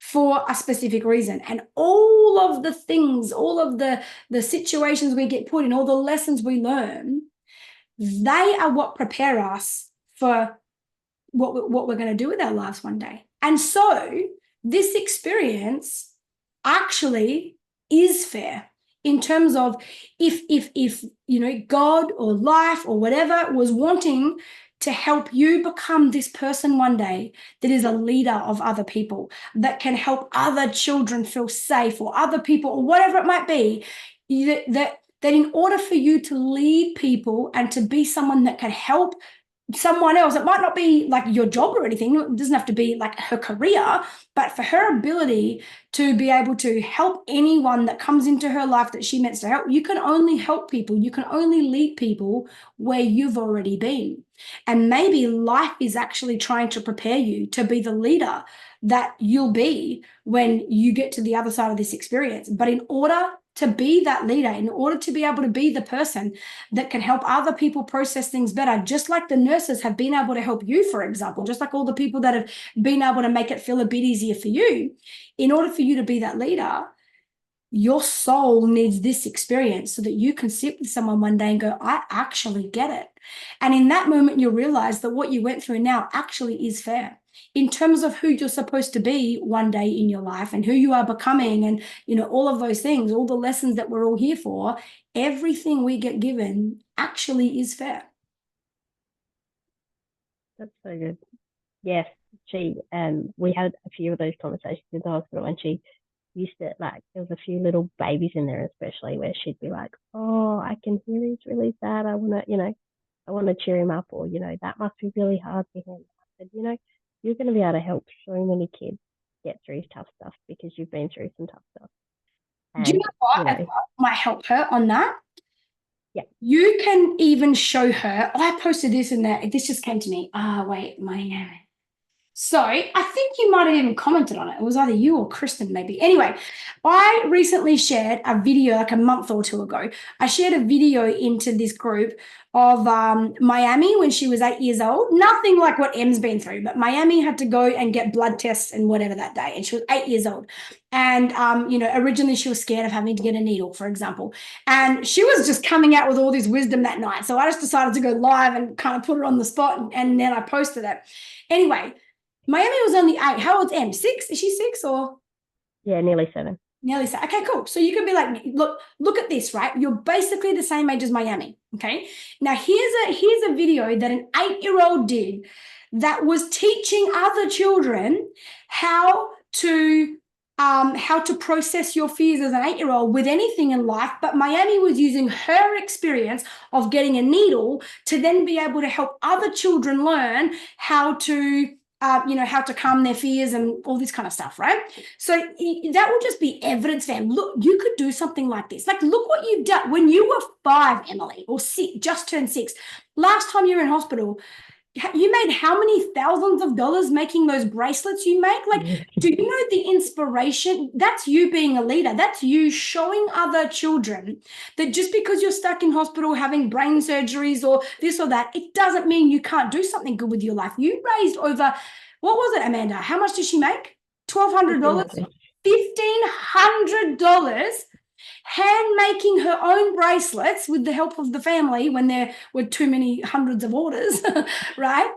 for a specific reason. And all of the things, all of the situations we get put in, all the lessons we learn, they are what prepare us for what we're going to do with our lives one day. And so this experience actually is fair in terms of if you know, God or life or whatever was wanting to help you become this person one day that is a leader of other people, that can help other children feel safe, or other people, or whatever it might be, that in order for you to lead people and to be someone that can help someone else, it might not be like your job or anything, it doesn't have to be like her career, but for her ability to be able to help anyone that comes into her life that she meant to help, you can only help people, you can only lead people where you've already been. And maybe life is actually trying to prepare you to be the leader that you'll be when you get to the other side of this experience. But in order to be that leader, in order to be able to be the person that can help other people process things better, just like the nurses have been able to help you, for example, just like all the people that have been able to make it feel a bit easier for you, in order for you to be that leader, your soul needs this experience so that you can sit with someone one day and go, I actually get it. And in that moment, you'll realize that what you went through now actually is fair in terms of who you're supposed to be one day in your life and who you are becoming, and, you know, all of those things, all the lessons that we're all here for. Everything we get given actually is fair. That's so good. Yes, we had a few of those conversations in the hospital, and she used to, like, there was a few little babies in there especially, where she'd be like, oh, I can hear he's really sad, I want to, you know, I want to cheer him up, or, you know, that must be really hard for him. I said, you know, you're going to be able to help so many kids get through tough stuff because you've been through some tough stuff. And, do you know what, you know, might help her on that? Yeah. You can even show her, I posted this in there, this just came to me. Wait, Miami. So I think you might have even commented on it. It was either you or Kristen, maybe. Anyway, I recently shared a video like a month or two ago. I shared a video into this group of Miami when she was 8 years old. Nothing like what Em's been through, but Miami had to go and get blood tests and whatever that day. And she was 8 years old. And, you know, originally she was scared of having to get a needle, for example. And she was just coming out with all this wisdom that night. So I just decided to go live and kind of put her on the spot, and then I posted it. Anyway, Miami was only 8. How old's Em? 6? Is she 6 or? Yeah, nearly 7. Nearly 7. Okay, cool. So you can be like, look at this, right? You're basically the same age as Miami. Okay. Now here's a video that an 8-year-old did that was teaching other children how to process your fears as an 8-year-old with anything in life. But Miami was using her experience of getting a needle to then be able to help other children learn how to how to calm their fears and all this kind of stuff, right? So that will just be evidence, fam. Look, you could do something like this. Like, look what you've done when you were 5, Emily, or 6, just turned 6. Last time you were in hospital, You made how many thousands of dollars making those bracelets you make? Like, do you know the inspiration? That's you being a leader. That's you showing other children that just because you're stuck in hospital having brain surgeries or this or that, it doesn't mean you can't do something good with your life. You raised over, what was it, Amanda? How much did she make? $1,200? $1,500 hand making her own bracelets with the help of the family when there were too many hundreds of orders, right?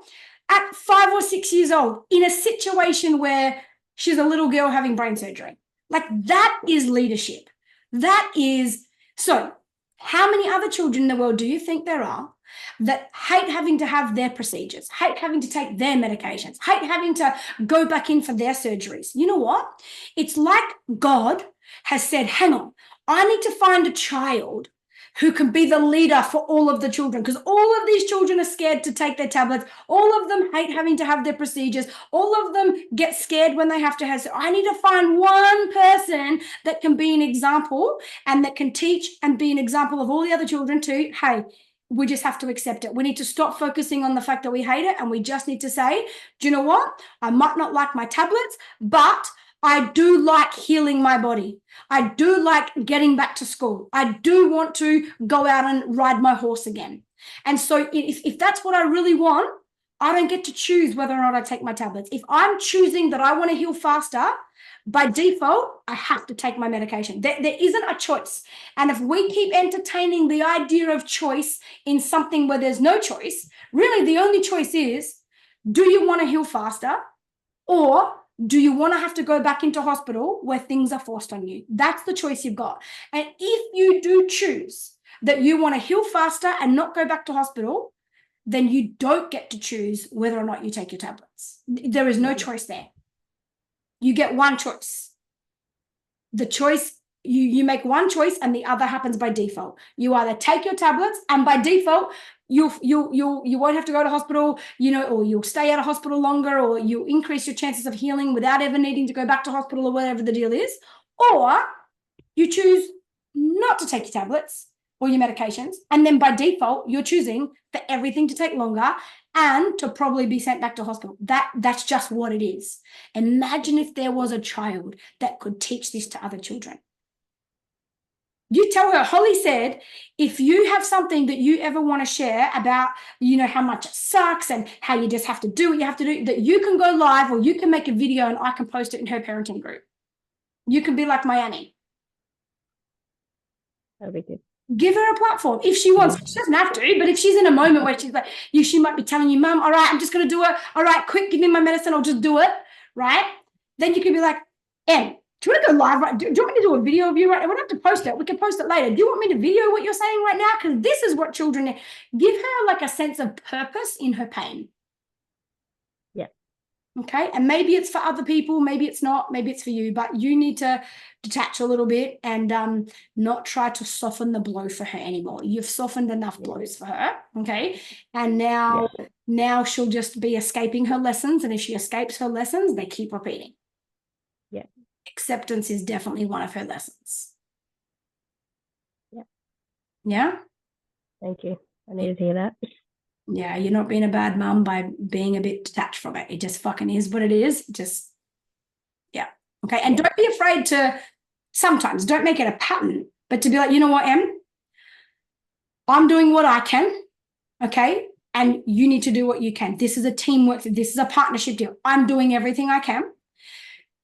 At 5 or 6 years old, in a situation where she's a little girl having brain surgery. Like, that is leadership. That is, so how many other children in the world do you think there are that hate having to have their procedures, hate having to take their medications, hate having to go back in for their surgeries? You know what? It's like God has said, hang on, I need to find a child who can be the leader for all of the children, because all of these children are scared to take their tablets. All of them hate having to have their procedures. All of them get scared when they have to have. So I need to find one person that can be an example and that can teach and be an example of all the other children too. Hey, we just have to accept it. We need to stop focusing on the fact that we hate it, and we just need to say, do you know what? I might not like my tablets, but I do like healing my body. I do like getting back to school. I do want to go out and ride my horse again. And so if that's what I really want, I don't get to choose whether or not I take my tablets. If I'm choosing that I want to heal faster, by default, I have to take my medication. There isn't a choice. And if we keep entertaining the idea of choice in something where there's no choice, really the only choice is, do you want to heal faster, or do you want to have to go back into hospital where things are forced on you? That's the choice you've got. And if you do choose that you want to heal faster and not go back to hospital, then you don't get to choose whether or not you take your tablets. There is no choice there. You get one choice. The choice, you make one choice and the other happens by default. You either take your tablets and by default, you won't have to go to hospital, or you'll stay out of hospital longer, or you increase your chances of healing without ever needing to go back to hospital, or whatever the deal is. Or you choose not to take your tablets or your medications, and then by default, you're choosing for everything to take longer and to probably be sent back to hospital. That's just what it is. Imagine if there was a child that could teach this to other children. You tell her, Holly said, if you have something that you ever want to share about, how much it sucks and how you just have to do what you have to do, that you can go live, or you can make a video and I can post it in her parenting group. You can be like Miami. That'll be good. Give her a platform if she wants. She doesn't have to, but if she's in a moment where she's like, she might be telling you, Mum, all right, I'm just going to do it. All right, quick, give me my medicine. I'll just do it. Right? Then you can be like, Em, do you want to go live? Right? Do you want me to do a video of you? Right? We don't have to post it. We can post it later. Do you want me to video what you're saying right now? Because this is what children need. Give her like a sense of purpose in her pain. Yeah. Okay. And maybe it's for other people. Maybe it's not. Maybe it's for you. But you need to detach a little bit and not try to soften the blow for her anymore. You've softened enough blows for her. Okay. And now she'll just be escaping her lessons. And if she escapes her lessons, they keep repeating. Yeah. Acceptance is definitely one of her lessons. Yeah. Yeah. Thank you. I needed to hear that. Yeah, you're not being a bad mum by being a bit detached from it. It just fucking is what it is. Yeah. Okay. And don't be afraid to, sometimes don't make it a pattern, but to be like, you know what, Em? I'm doing what I can. Okay. And you need to do what you can. This is a teamwork. This is a partnership deal. I'm doing everything I can.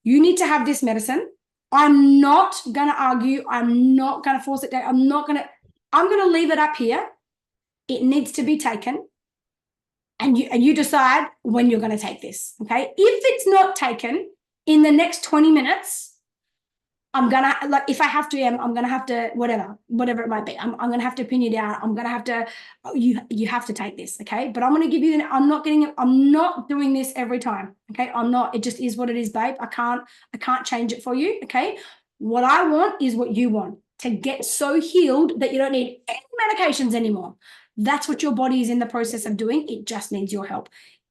You need to have this medicine. I'm not going to argue. I'm not going to force it down. I'm going to leave it up here. It needs to be taken. And you decide when you're going to take this. Okay. If it's not taken in the next 20 minutes, I'm going to, like, if I have to, I'm going to have to, whatever it might be. I'm going to have to pin you down. I'm going to have to, you have to take this. Okay. But I'm going to give you, I'm not doing this every time. Okay. It just is what it is, babe. I can't change it for you. Okay. What I want is what you want, to get so healed that you don't need any medications anymore. That's what your body is in the process of doing. It just needs your help.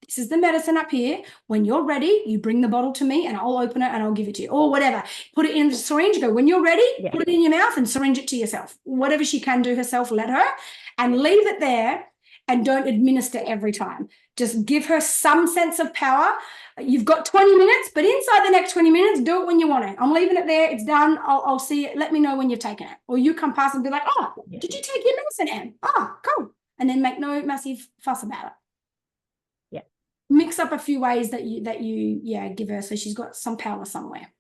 This is the medicine up here. When you're ready, you bring the bottle to me and I'll open it and I'll give it to you, or whatever. Put it in the syringe, go, when you're ready, put it in your mouth and syringe it to yourself. Whatever she can do herself, let her, and leave it there. and don't administer every time. Just give her some sense of power. You've got 20 minutes, but inside the next 20 minutes, do it when you want it. I'm leaving it there. It's done. I'll see it. Let me know when you've taken it. Or you come past and be like, oh, did you take your medicine, Anne? Oh, cool. And then make no massive fuss about it. Yeah. Mix up a few ways that you give her so she's got some power somewhere.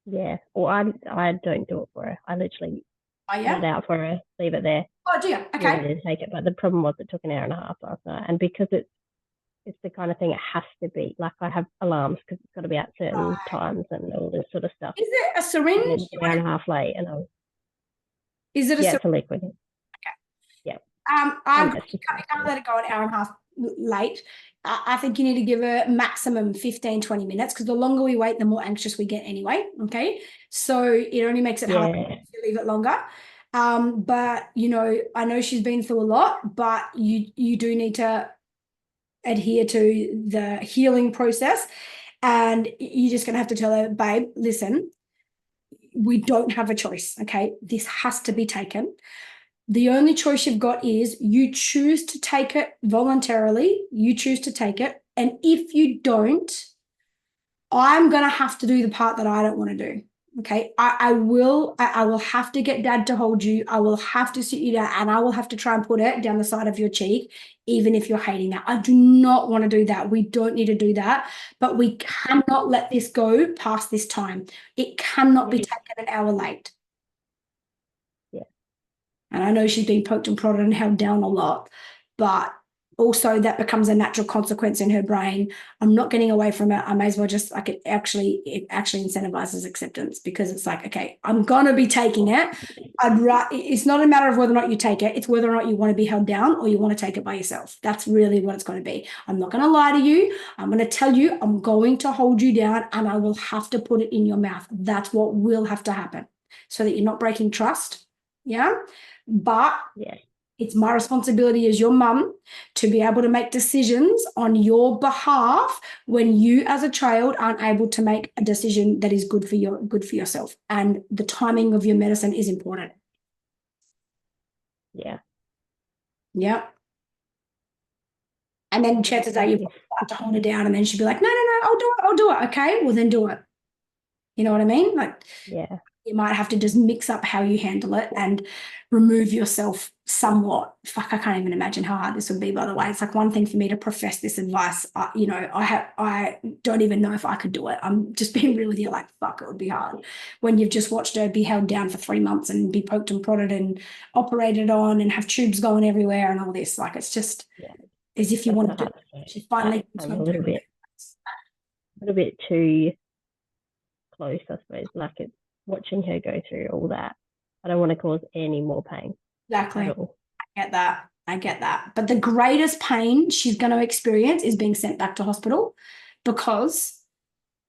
Yeah. Or I don't do it for her. I literally Oh, put yeah? it out for her, leave it there. Oh, do you? Okay. Ready to take it. But the problem was it took an hour and a half last night. And because it's the kind of thing it has to be, like I have alarms because it's got to be at certain times and all this sort of stuff. Is it a And syringe? it's an hour and a half late, and Is it a yeah, syringe? it's a liquid. I'm And it's you just can't let it go an hour and a half late. I think you need to give her maximum 15, 20 minutes because the longer we wait, the more anxious we get anyway. Okay. So it only makes it harder if you leave it longer. But I know she's been through a lot, but you do need to adhere to the healing process. And you're just going to have to tell her, babe, listen, we don't have a choice. Okay. This has to be taken. The only choice you've got is you choose to take it voluntarily. You choose to take it. And if you don't, I'm going to have to do the part that I don't want to do. Okay. I will have to get dad to hold you. I will have to sit you down and I will have to try and put it down the side of your cheek, even if you're hating that. I do not want to do that. We don't need to do that, but we cannot let this go past this time. It cannot be taken an hour late. And I know she's been poked and prodded and held down a lot, but also that becomes a natural consequence in her brain. I'm not getting away from it. I may as well just it actually incentivizes acceptance because it's like, okay, I'm going to be taking it. It's not a matter of whether or not you take it. It's whether or not you want to be held down or you want to take it by yourself. That's really what it's going to be. I'm not going to lie to you. I'm going to tell you I'm going to hold you down and I will have to put it in your mouth. That's what will have to happen so that you're not breaking trust. Yeah. But it's my responsibility as your mum to be able to make decisions on your behalf when you as a child aren't able to make a decision that is good for yourself. And the timing of your medicine is important. Yeah. Yeah. And then chances are you have to hold her down and then she'll be like, no, I'll do it. Okay, well then do it. You know what I mean? Like, yeah. You might have to just mix up how you handle it and remove yourself somewhat. Fuck, I can't even imagine how hard this would be, by the way. It's like one thing for me to profess this advice. I don't even know if I could do it. I'm just being real with you, like, fuck, it would be hard. When you've just watched her be held down for 3 months and be poked and prodded and operated on and have tubes going everywhere and all this. Like, it's just as if you want to do it. She finally I'm a little bit too close, I suppose. Like, it's watching her go through all that. I don't want to cause any more pain. Exactly. I get that. But the greatest pain she's going to experience is being sent back to hospital because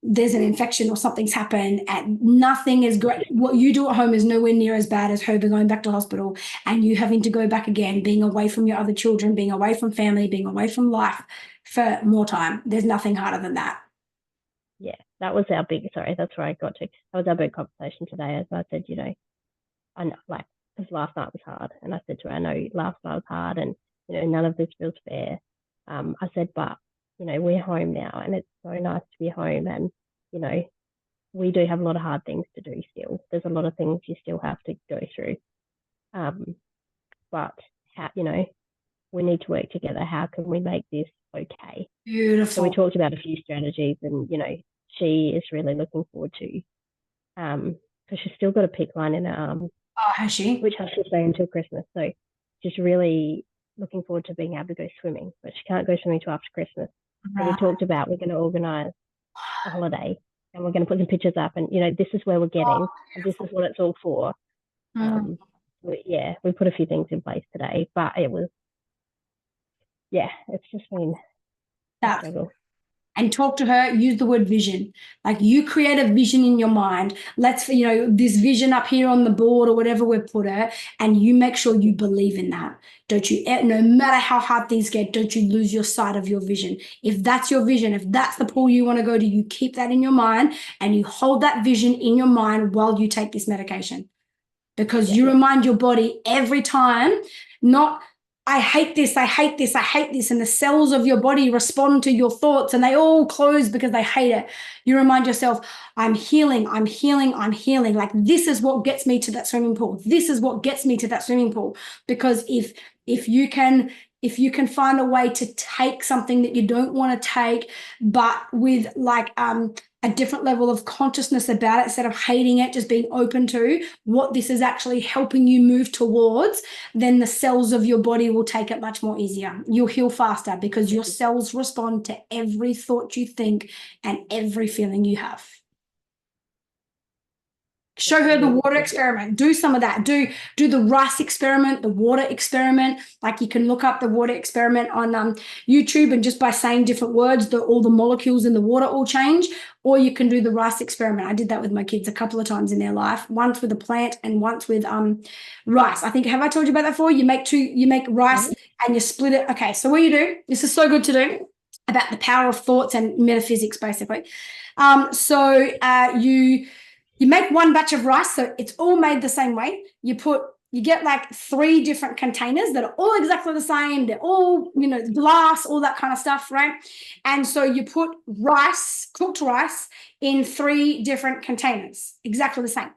there's an infection or something's happened and nothing is great. What you do at home is nowhere near as bad as her going back to hospital and you having to go back again, being away from your other children, being away from family, being away from life for more time. There's nothing harder than that. Yeah, that was our big, that's where I got to. That was our big conversation today. As I said, I know, like, because last night was hard. And I said to her, I know last night was hard and, none of this feels fair. I said, but, we're home now and it's so nice to be home. And, we do have a lot of hard things to do still. There's a lot of things you still have to go through. But, we need to work together. How can we make this okay? Beautiful. So we talked about a few strategies and, she is really looking forward to, because she's still got a PICC line in her arm. Oh, has she? Which has to stay until Christmas. So she's really looking forward to being able to go swimming, but she can't go swimming till after Christmas. Right. So we talked about we're going to organise a holiday and we're going to put some pictures up and, this is where we're getting and this is what it's all for. We put a few things in place today, but it was, it's just been a struggle. And talk to her, use the word vision. Like, you create a vision in your mind. Let's, this vision up here on the board or whatever we've put it, and you make sure you believe in that. Don't you, no matter how hard things get, don't you lose your sight of your vision. If that's your vision, if that's the pool you want to go to, you keep that in your mind and you hold that vision in your mind while you take this medication. Because you remind your body every time, not I hate this, I hate this, I hate this. And the cells of your body respond to your thoughts and they all close because they hate it. You remind yourself, I'm healing, I'm healing, I'm healing. Like this is what gets me to that swimming pool. This is what gets me to that swimming pool. Because if you can find a way to take something that you don't want to take, but with like a different level of consciousness about it, instead of hating it, just being open to what this is actually helping you move towards, then the cells of your body will take it much more easier. You'll heal faster because your cells respond to every thought you think and every feeling you have. Show her the water experiment. Do some of that. Do the rice experiment, the water experiment. Like you can look up the water experiment on YouTube, and just by saying different words, all the molecules in the water all change. Or you can do the rice experiment. I did that with my kids a couple of times in their life. Once with a plant and once with rice. I think, have I told you about that before? You make rice and you split it. Okay, so what you do, this is so good to do, about the power of thoughts and metaphysics, basically. You make one batch of rice, so it's all made the same way. You get like 3 different containers that are all exactly the same. They're all, glass, all that kind of stuff, right? And so you put cooked rice, in 3 different containers, exactly the same.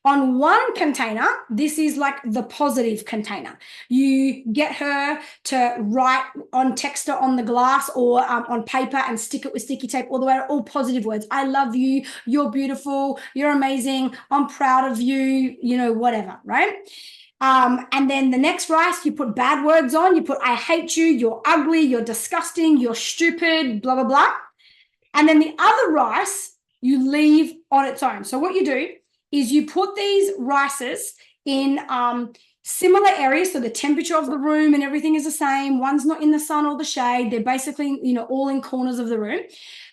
On one container, this is like the positive container. You get her to write on texture on the glass or on paper and stick it with sticky tape all the way, all positive words. I love you. You're beautiful. You're amazing. I'm proud of you, whatever, right? And then the next rice, you put bad words on. You put, I hate you. You're ugly. You're disgusting. You're stupid, blah, blah, blah. And then the other rice, you leave on its own. So what you do is you put these rices in similar areas, so the temperature of the room and everything is the same. One's not in the sun or the shade. They're basically, all in corners of the room.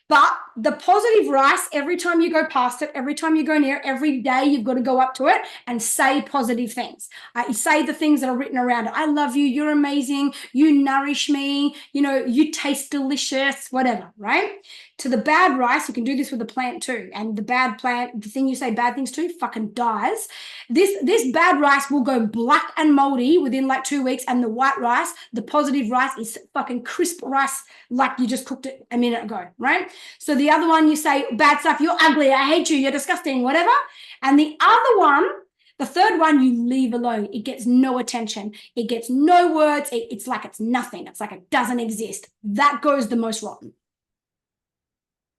But the positive rice, every time you go past it, every time you go near it, every day you've got to go up to it and say positive things. You say the things that are written around it. I love you. You're amazing. You nourish me. You taste delicious, whatever, right? To the bad rice, you can do this with the plant too. And the bad plant, the thing you say bad things to, fucking dies. This bad rice will go black and moldy within like 2 weeks. And the white rice, the positive rice, is fucking crisp rice like you just cooked it a minute ago, right? So the other one, you say bad stuff. You're ugly. I hate you. You're disgusting, whatever. And the other one, the third one, you leave alone. It gets no attention. It gets no words. It's like it's nothing. It's like it doesn't exist. That goes the most rotten.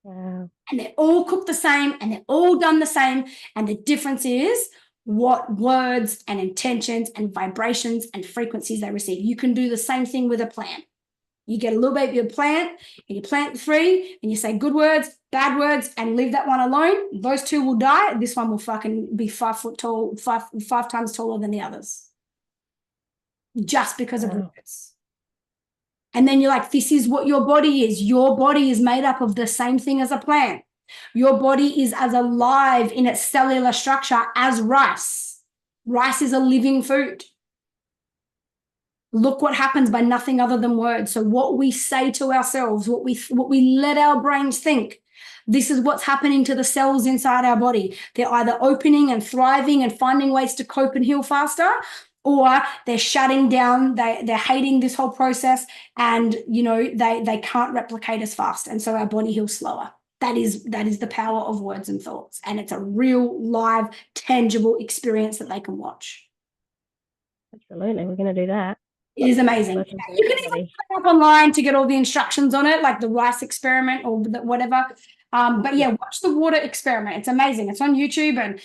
Wow. And they're all cooked the same and they're all done the same. And the difference is what words and intentions and vibrations and frequencies they receive. You can do the same thing with a plant. You get a little baby of plant and you plant 3 and you say good words, bad words, and leave that one alone. Those 2 will die. This one will fucking be 5 foot tall, five times taller than the others. Just because of words. And then you're like, this is what your body is. Your body is made up of the same thing as a plant. Your body is as alive in its cellular structure as rice. Rice is a living food. Look what happens by nothing other than words. So what we say to ourselves, what we let our brains think, this is what's happening to the cells inside our body. They're either opening and thriving and finding ways to cope and heal faster, or they're shutting down, they're hating this whole process, and they can't replicate as fast. And so our body heals slower. That is the power of words and thoughts. And it's a real, live, tangible experience that they can watch. Absolutely. We're going to do that. It is amazing. You can even look up online to get all the instructions on it, like the rice experiment or whatever. But yeah, watch the water experiment. It's amazing. It's on YouTube and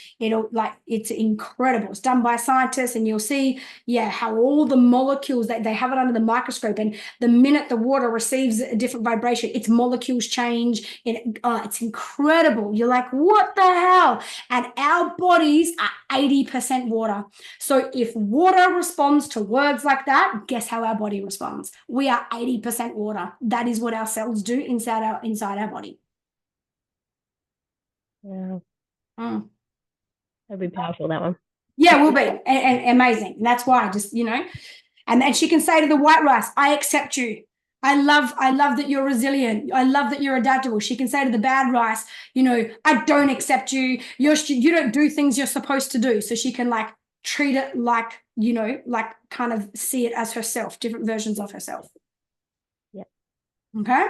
it's incredible. It's done by scientists, and you'll see, how all the molecules they have it under the microscope, and the minute the water receives a different vibration, its molecules change. It's incredible. You're like, what the hell? And our bodies are 80% water. So if water responds to words like that, guess how our body responds? We are 80% water. That is what our cells do inside our body. Yeah. That'd be powerful, that one. Yeah, it will be. And amazing. And that's why and then she can say to the white rice, I accept you. I love that you're resilient. I love that you're adaptable. She can say to the bad rice, I don't accept you. You don't do things you're supposed to do. So she can treat it like you know, like kind of see it as herself, different versions of herself. Yeah. Okay.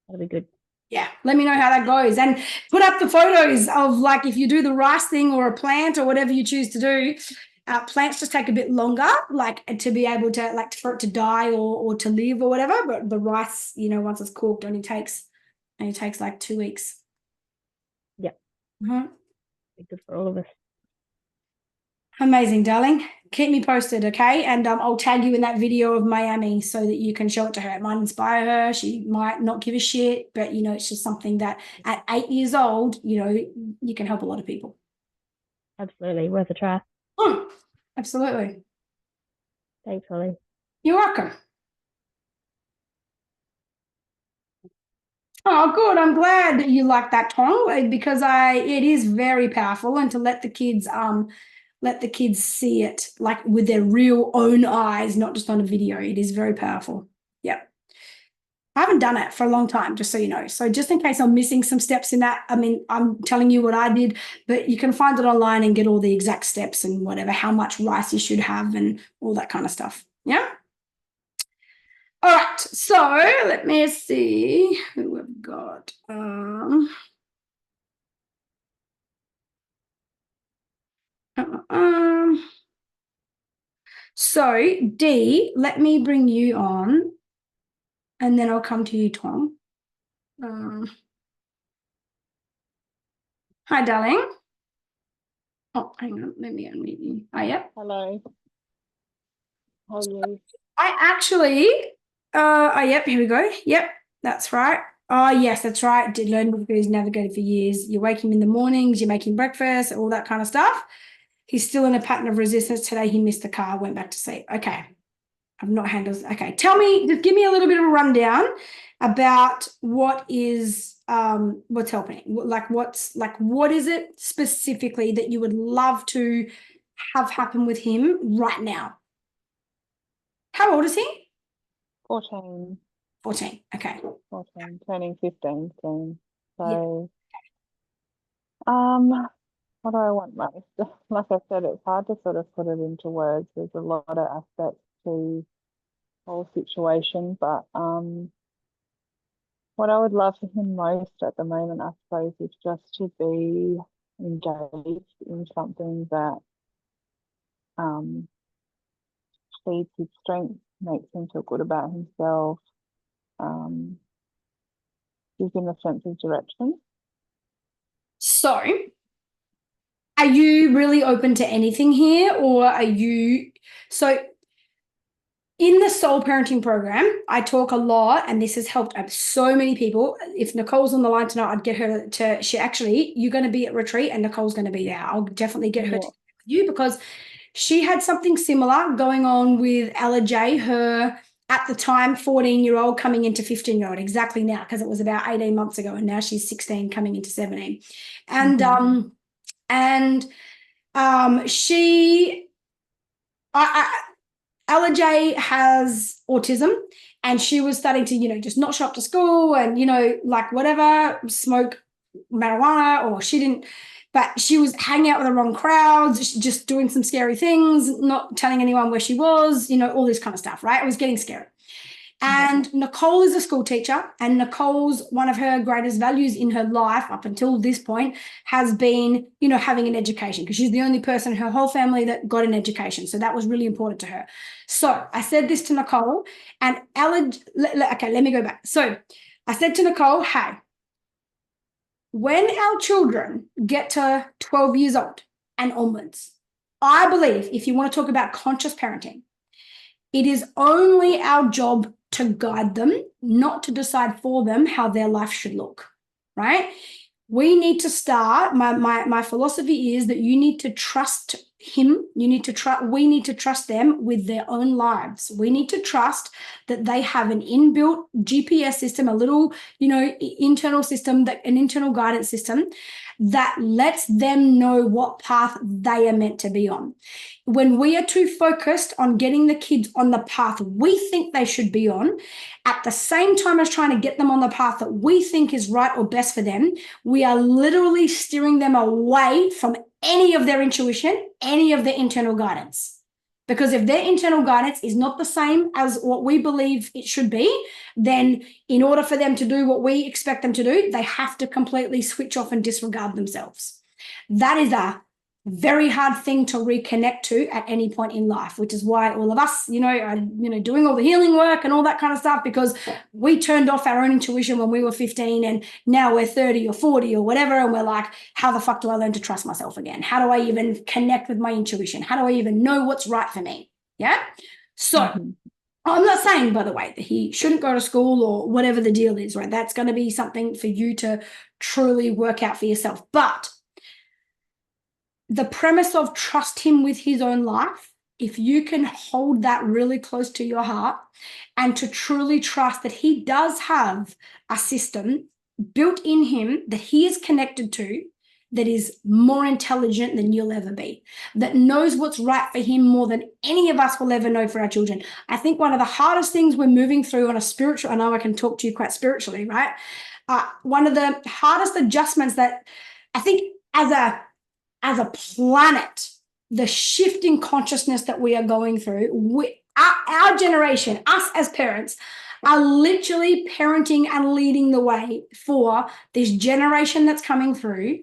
That'll be good. Yeah, let me know how that goes, and put up the photos of, like, if you do the rice thing or a plant or whatever you choose to do. Plants just take a bit longer, like, to be able to, like, for it to die or to live or whatever. But the rice, you know, once it's cooked, only takes like 2 weeks. Yeah. Mhm. Be good for all of us. Amazing, darling. Keep me posted, okay? And I'll tag you in that video of Miami so that you can show it to her. It might inspire her. She might not give a shit, but, you know, it's just something that at 8 years old, you know, you can help a lot of people. Absolutely. Worth a try. Absolutely. Thanks, Holly. You're welcome. Oh, good. I'm glad that you like that tongue, because it is very powerful, and to let the kids see it, like, with their real own eyes, not just on a video. It is very powerful. Yep. I haven't done it for a long time, just so you know. So just in case I'm missing some steps in that, I mean, I'm telling you what I did, but you can find it online and get all the exact steps and whatever, how much rice you should have and all that kind of stuff. Yeah. All right. So let me see who we've got. So D, let me bring you on, and then I'll come to you, Tom. Hi, darling. Oh, hang on. Let me unmute you. Oh, yep. Hello. How are you? I actually, yep, here we go. Yep, that's right. Oh, yes, that's right. Did learn because he's navigated for years. You wake him in the mornings, you're making breakfast, all that kind of stuff. He's still in a pattern of resistance. Today he missed the car, went back to sleep. Okay. I've not handled. Okay. Tell me, just give me a little bit of a rundown about what is, what's helping. What is it specifically that you would love to have happen with him right now? How old is he? 14, 14. Okay. 14, turning 15 soon. Yeah. So, what do I want most? Like I said, it's hard to sort of put it into words. There's a lot of aspects to the whole situation, but what I would love for him most at the moment, I suppose, is just to be engaged in something that feeds his strength, makes him feel good about himself, gives him a sense of direction. So, are you really open to anything here, or are you so? In the soul parenting program, I talk a lot, and this has helped so many people. If Nicole's on the line tonight, I'd get her to, you're going to be at retreat and Nicole's going to be there. I'll definitely get her to you, because she had something similar going on with Ella J, her, at the time, 14-year-old coming into 15-year-old, exactly now, because it was about 18 months ago, and now she's 16 coming into 17. And, Ella J has autism, and she was starting to, you know, just not show up to school and, you know, like whatever, smoke marijuana, or she didn't, but she was hanging out with the wrong crowds, just doing some scary things, not telling anyone where she was, you know, all this kind of stuff, right? It was getting scary. And Nicole is a school teacher, and Nicole's, one of her greatest values in her life up until this point has been, you know, having an education, because she's the only person in her whole family that got an education. So that was really important to her. So I said this to Nicole, and Ella, okay, let me go back. So I said to Nicole, hey, when our children get to 12 years old and onwards, I believe if you want to talk about conscious parenting, it is only our job to guide them, not to decide for them how their life should look, right? We need to start, my philosophy is that you need to trust him. We need to trust them with their own lives. We need to trust that they have an inbuilt GPS system, a little, you know, internal system, an internal guidance system that lets them know what path they are meant to be on. When we are too focused on getting the kids on the path we think they should be on, at the same time as trying to get them on the path that we think is right or best for them, we are literally steering them away from any of their intuition, any of their internal guidance. Because if their internal guidance is not the same as what we believe it should be, then in order for them to do what we expect them to do, they have to completely switch off and disregard themselves. That is a very hard thing to reconnect to at any point in life, which is why all of us, are, doing all the healing work and all that kind of stuff, because we turned off our own intuition when we were 15 and now we're 30 or 40 or whatever. And we're like, how the fuck do I learn to trust myself again? How do I even connect with my intuition? How do I even know what's right for me? Yeah. So I'm not saying, by the way, that he shouldn't go to school or whatever the deal is, right? That's going to be something for you to truly work out for yourself. But the premise of trust him with his own life, if you can hold that really close to your heart and to truly trust that he does have a system built in him that he is connected to, that is more intelligent than you'll ever be, that knows what's right for him more than any of us will ever know for our children. I think one of the hardest things we're moving through on a spiritual, I know I can talk to you quite spiritually, right? One of the hardest adjustments that I think as a planet, the shift in consciousness that we are going through, our generation, us as parents, are literally parenting and leading the way for this generation that's coming through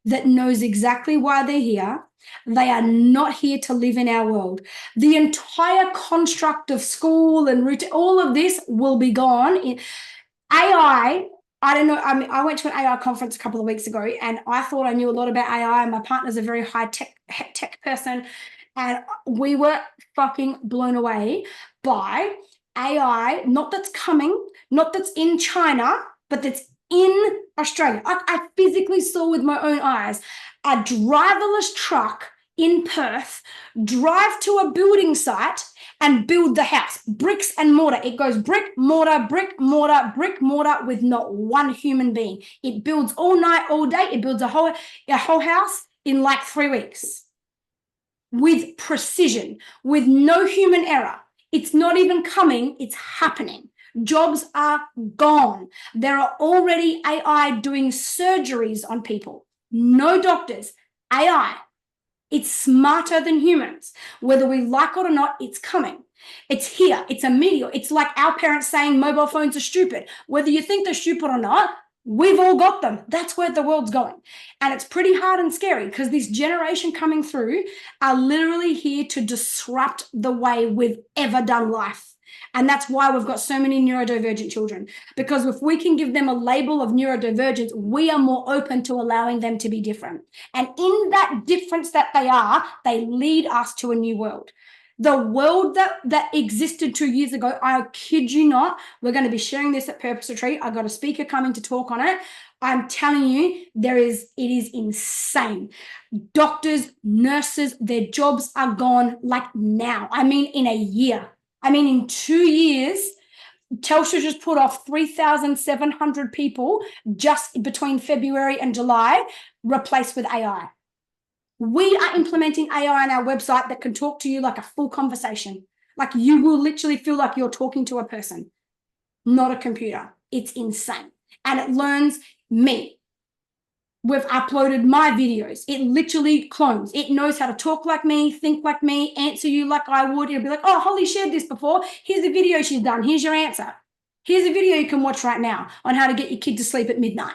that knows exactly why they're here. They are not here to live in our world. The entire construct of school and routine, all of this will be gone. AI, I don't know. I went to an AI conference a couple of weeks ago and I thought I knew a lot about AI. My partner's a very high tech person. And we were fucking blown away by AI, not that's coming, not that's in China, but that's in Australia. I physically saw with my own eyes a driverless truck in Perth drive to a building site and build the house, bricks and mortar. It goes brick, mortar, brick, mortar, brick, mortar with not one human being. It builds all night, all day. It builds a whole house in like 3 weeks with precision, with no human error. It's not even coming, it's happening. Jobs are gone. There are already AI doing surgeries on people. No doctors, AI. It's smarter than humans. Whether we like it or not, it's coming. It's here. It's a meteor. It's like our parents saying mobile phones are stupid. Whether you think they're stupid or not, we've all got them. That's where the world's going. And it's pretty hard and scary because this generation coming through are literally here to disrupt the way we've ever done life. And that's why we've got so many neurodivergent children, because if we can give them a label of neurodivergence, we are more open to allowing them to be different. And in that difference that they are, they lead us to a new world. The world that existed 2 years ago, I kid you not, we're going to be sharing this at Purpose Retreat. I've got a speaker coming to talk on it. I'm telling you, it is insane. Doctors, nurses, their jobs are gone like now. I mean, in a year. I mean, in 2 years, Telstra just put off 3,700 people just between February and July, replaced with AI. We are implementing AI on our website that can talk to you like a full conversation. Like you will literally feel like you're talking to a person, not a computer. It's insane. And it learns me. We've uploaded my videos. It literally clones. It knows how to talk like me, think like me, answer you like I would. It'll be like, oh, Holly shared this before. Here's a video she's done. Here's your answer. Here's a video you can watch right now on how to get your kid to sleep at midnight.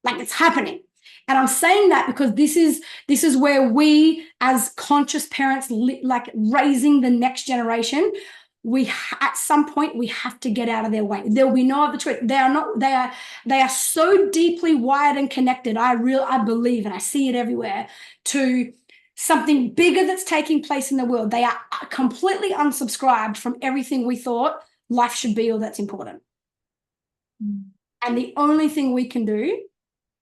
Like it's happening. And I'm saying that because this is where we as conscious parents, like raising the next generation, at some point we have to get out of their way. There will be no other choice. They are so deeply wired and connected. I believe, and I see it everywhere, to something bigger that's taking place in the world. They are completely unsubscribed from everything we thought life should be or that's important. And the only thing we can do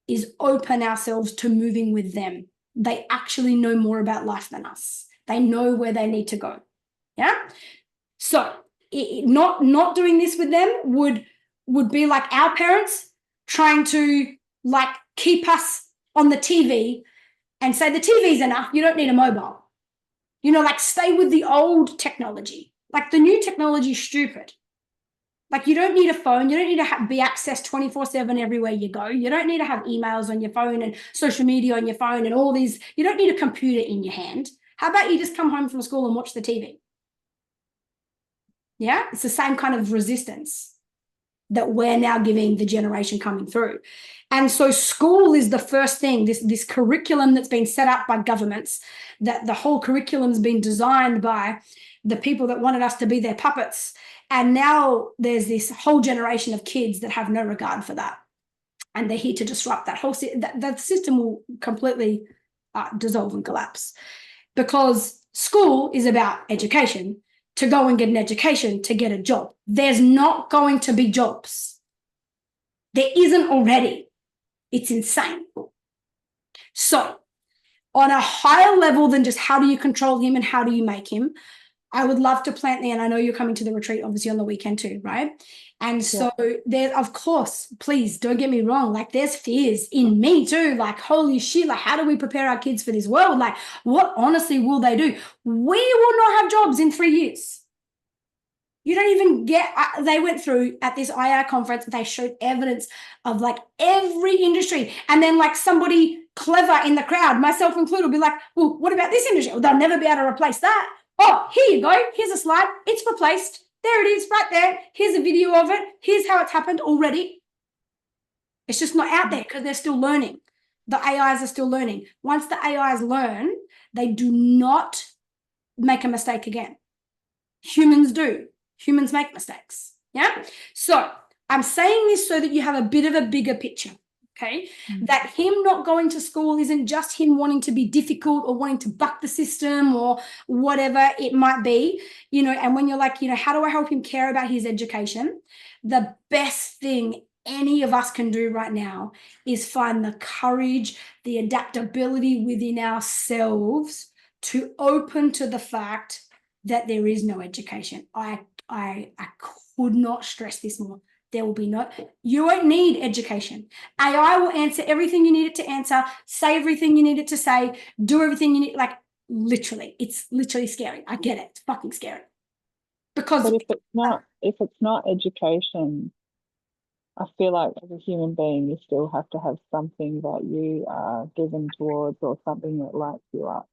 is open ourselves to moving with them. They actually know more about life than us. They know where they need to go. Yeah. So not doing this with them would be like our parents trying to like keep us on the TV and say the TV's enough. You don't need a mobile. Like stay with the old technology. Like the new technology is stupid. Like you don't need a phone. You don't need to be accessed 24/7 everywhere you go. You don't need to have emails on your phone and social media on your phone and all these. You don't need a computer in your hand. How about you just come home from school and watch the TV? Yeah, it's the same kind of resistance that we're now giving the generation coming through. And so school is the first thing, this curriculum that's been set up by governments, that the whole curriculum's been designed by the people that wanted us to be their puppets. And now there's this whole generation of kids that have no regard for that. And they're here to disrupt that whole that system will completely dissolve and collapse, because school is about education, to go and get an education, to get a job. There's not going to be jobs. There isn't already. It's insane. So on a higher level than just how do you control him and how do you make him, I would love to plant there, and I know you're coming to the retreat obviously on the weekend too, right? And so there, of course, please don't get me wrong, like there's fears in me too, like holy shit, like how do we prepare our kids for this world? Like what honestly will they do? We will not have jobs in 3 years. You don't even get, they went through at this IR conference, they showed evidence of like every industry. And then like somebody clever in the crowd, myself included, will be like, well, what about this industry? Well, they'll never be able to replace that. Oh, here you go. Here's a slide. It's replaced. There it is right there. Here's a video of it. Here's how it's happened already. It's just not out there because they're still learning. The AIs are still learning. Once the AIs learn, they do not make a mistake again. Humans do. Humans make mistakes. Yeah. So I'm saying this so that you have a bit of a bigger picture. Okay. That him not going to school isn't just him wanting to be difficult or wanting to buck the system or whatever it might be, you know. And when you're like, you know, how do I help him care about his education? The best thing any of us can do right now is find the courage, the adaptability within ourselves to open to the fact that there is no education. I could not stress this more. There will be no, you won't need education. AI will answer everything you need it to answer, say everything you need it to say, do everything you need, like literally, it's literally scary. I get it. It's fucking scary. Because but if it's not education, I feel like as a human being, you still have to have something that you are driven towards or something that lights you up.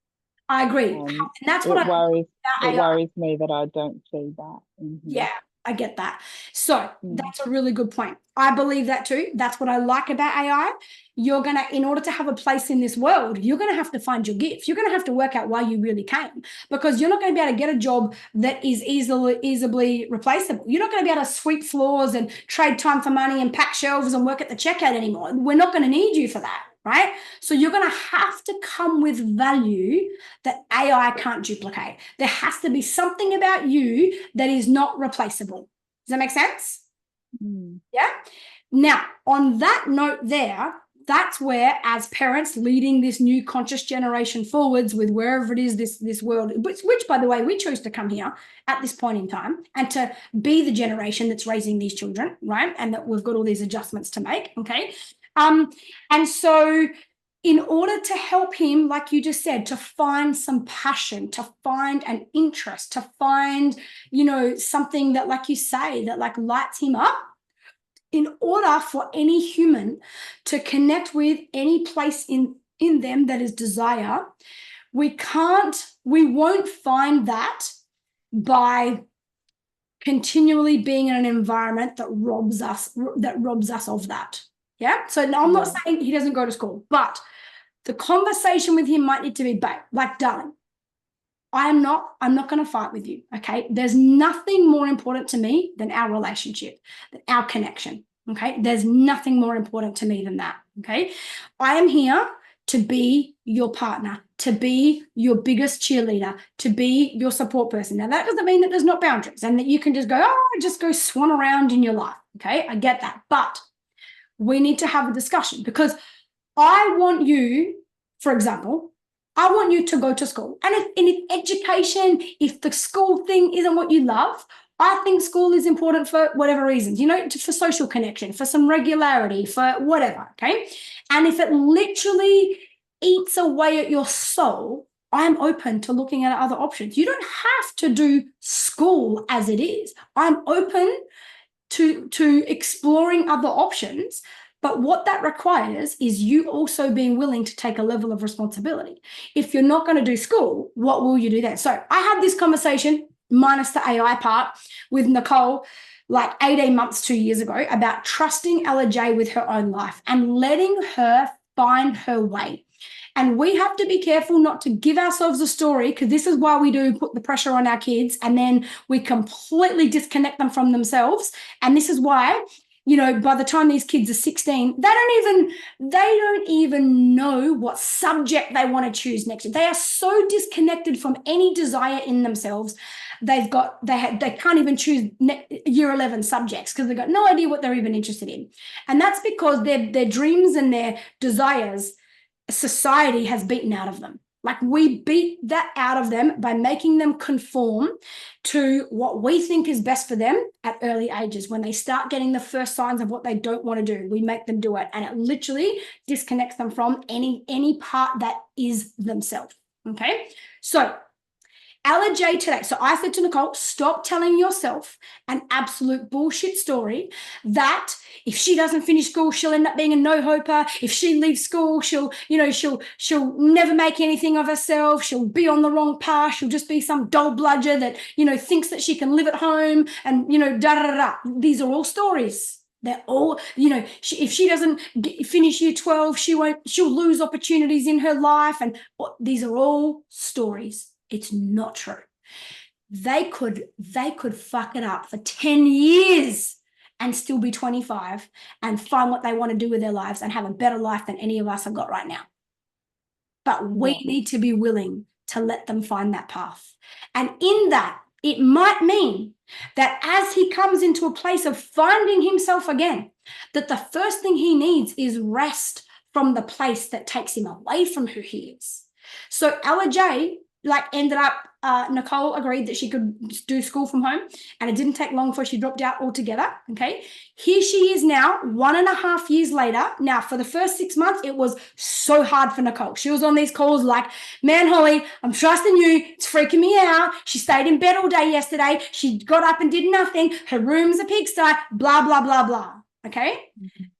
I agree. And that's what it worries me that I don't see that in here. Yeah, I get that. So that's a really good point. I believe that too. That's what I like about AI. You're going to, in order to have a place in this world, you're going to have to find your gift. You're going to have to work out why you really came, because you're not going to be able to get a job that is easily replaceable. You're not going to be able to sweep floors and trade time for money and pack shelves and work at the checkout anymore. We're not going to need you for that. Right? So you're going to have to come with value that AI can't duplicate. There has to be something about you that is not replaceable. Does that make sense? Yeah. Now, on that note there, that's where, as parents leading this new conscious generation forwards with wherever it is this world, which by the way, we chose to come here at this point in time and to be the generation that's raising these children, right? And that we've got all these adjustments to make, okay? And so in order to help him, like you just said, to find some passion, to find an interest, to find, you know, something that, like you say, that like lights him up, in order for any human to connect with any place in them that is desire, we won't find that by continually being in an environment that robs us of that. Yeah. So now I'm not saying he doesn't go to school, but the conversation with him might need to be, babe, like, darling, I'm not going to fight with you. Okay. There's nothing more important to me than our relationship, than our connection. Okay. There's nothing more important to me than that. Okay. I am here to be your partner, to be your biggest cheerleader, to be your support person. Now, that doesn't mean that there's not boundaries and that you can just go swan around in your life. Okay. I get that. But we need to have a discussion, because I want you, for example, I want you to go to school. And if education, if the school thing isn't what you love, I think school is important for whatever reasons, you know, for social connection, for some regularity, for whatever, okay? And if it literally eats away at your soul, I'm open to looking at other options. You don't have to do school as it is. I'm open to exploring other options But what that requires is you also being willing to take a level of responsibility. If you're not going to do school, what will you do then? So I had this conversation, minus the AI part, with Nicole like 18 months, 2 years ago, about trusting Ella J with her own life and letting her find her way. And we have to be careful not to give ourselves a story, because this is why we do put the pressure on our kids, and then we completely disconnect them from themselves. And this is why, you know, by the time these kids are 16, they don't even know what subject they want to choose next. They are so disconnected from any desire in themselves. They can't even choose year 11 subjects because they've got no idea what they're even interested in. And that's because their dreams and their desires, society has beaten out of them. Like, we beat that out of them by making them conform to what we think is best for them at early ages. When they start getting the first signs of what they don't want to do, we make them do it, and it literally disconnects them from any part that is themselves. Okay, so Ella J today. So I said to Nicole, stop telling yourself an absolute bullshit story that if she doesn't finish school, she'll end up being a no-hoper. If she leaves school, she'll never make anything of herself. She'll be on the wrong path. She'll just be some dull bludger that, thinks that she can live at home and, da-da-da-da. These are all stories. They're all, if she doesn't finish year 12, she'll lose opportunities in her life. And these are all stories. It's not true. They could fuck it up for 10 years and still be 25 and find what they want to do with their lives and have a better life than any of us have got right now. But we need to be willing to let them find that path. And in that, it might mean that as he comes into a place of finding himself again, that the first thing he needs is rest from the place that takes him away from who he is. So Ella J ended up, Nicole agreed that she could do school from home, and it didn't take long before she dropped out altogether. Okay, here she is now 1.5 years later. Now, for the first 6 months, it was so hard for Nicole. She was on these calls like, man, Holly, I'm trusting you. It's freaking me out. She stayed in bed all day yesterday. She got up and did nothing. Her room's a pigsty, blah, blah, blah, blah. Okay.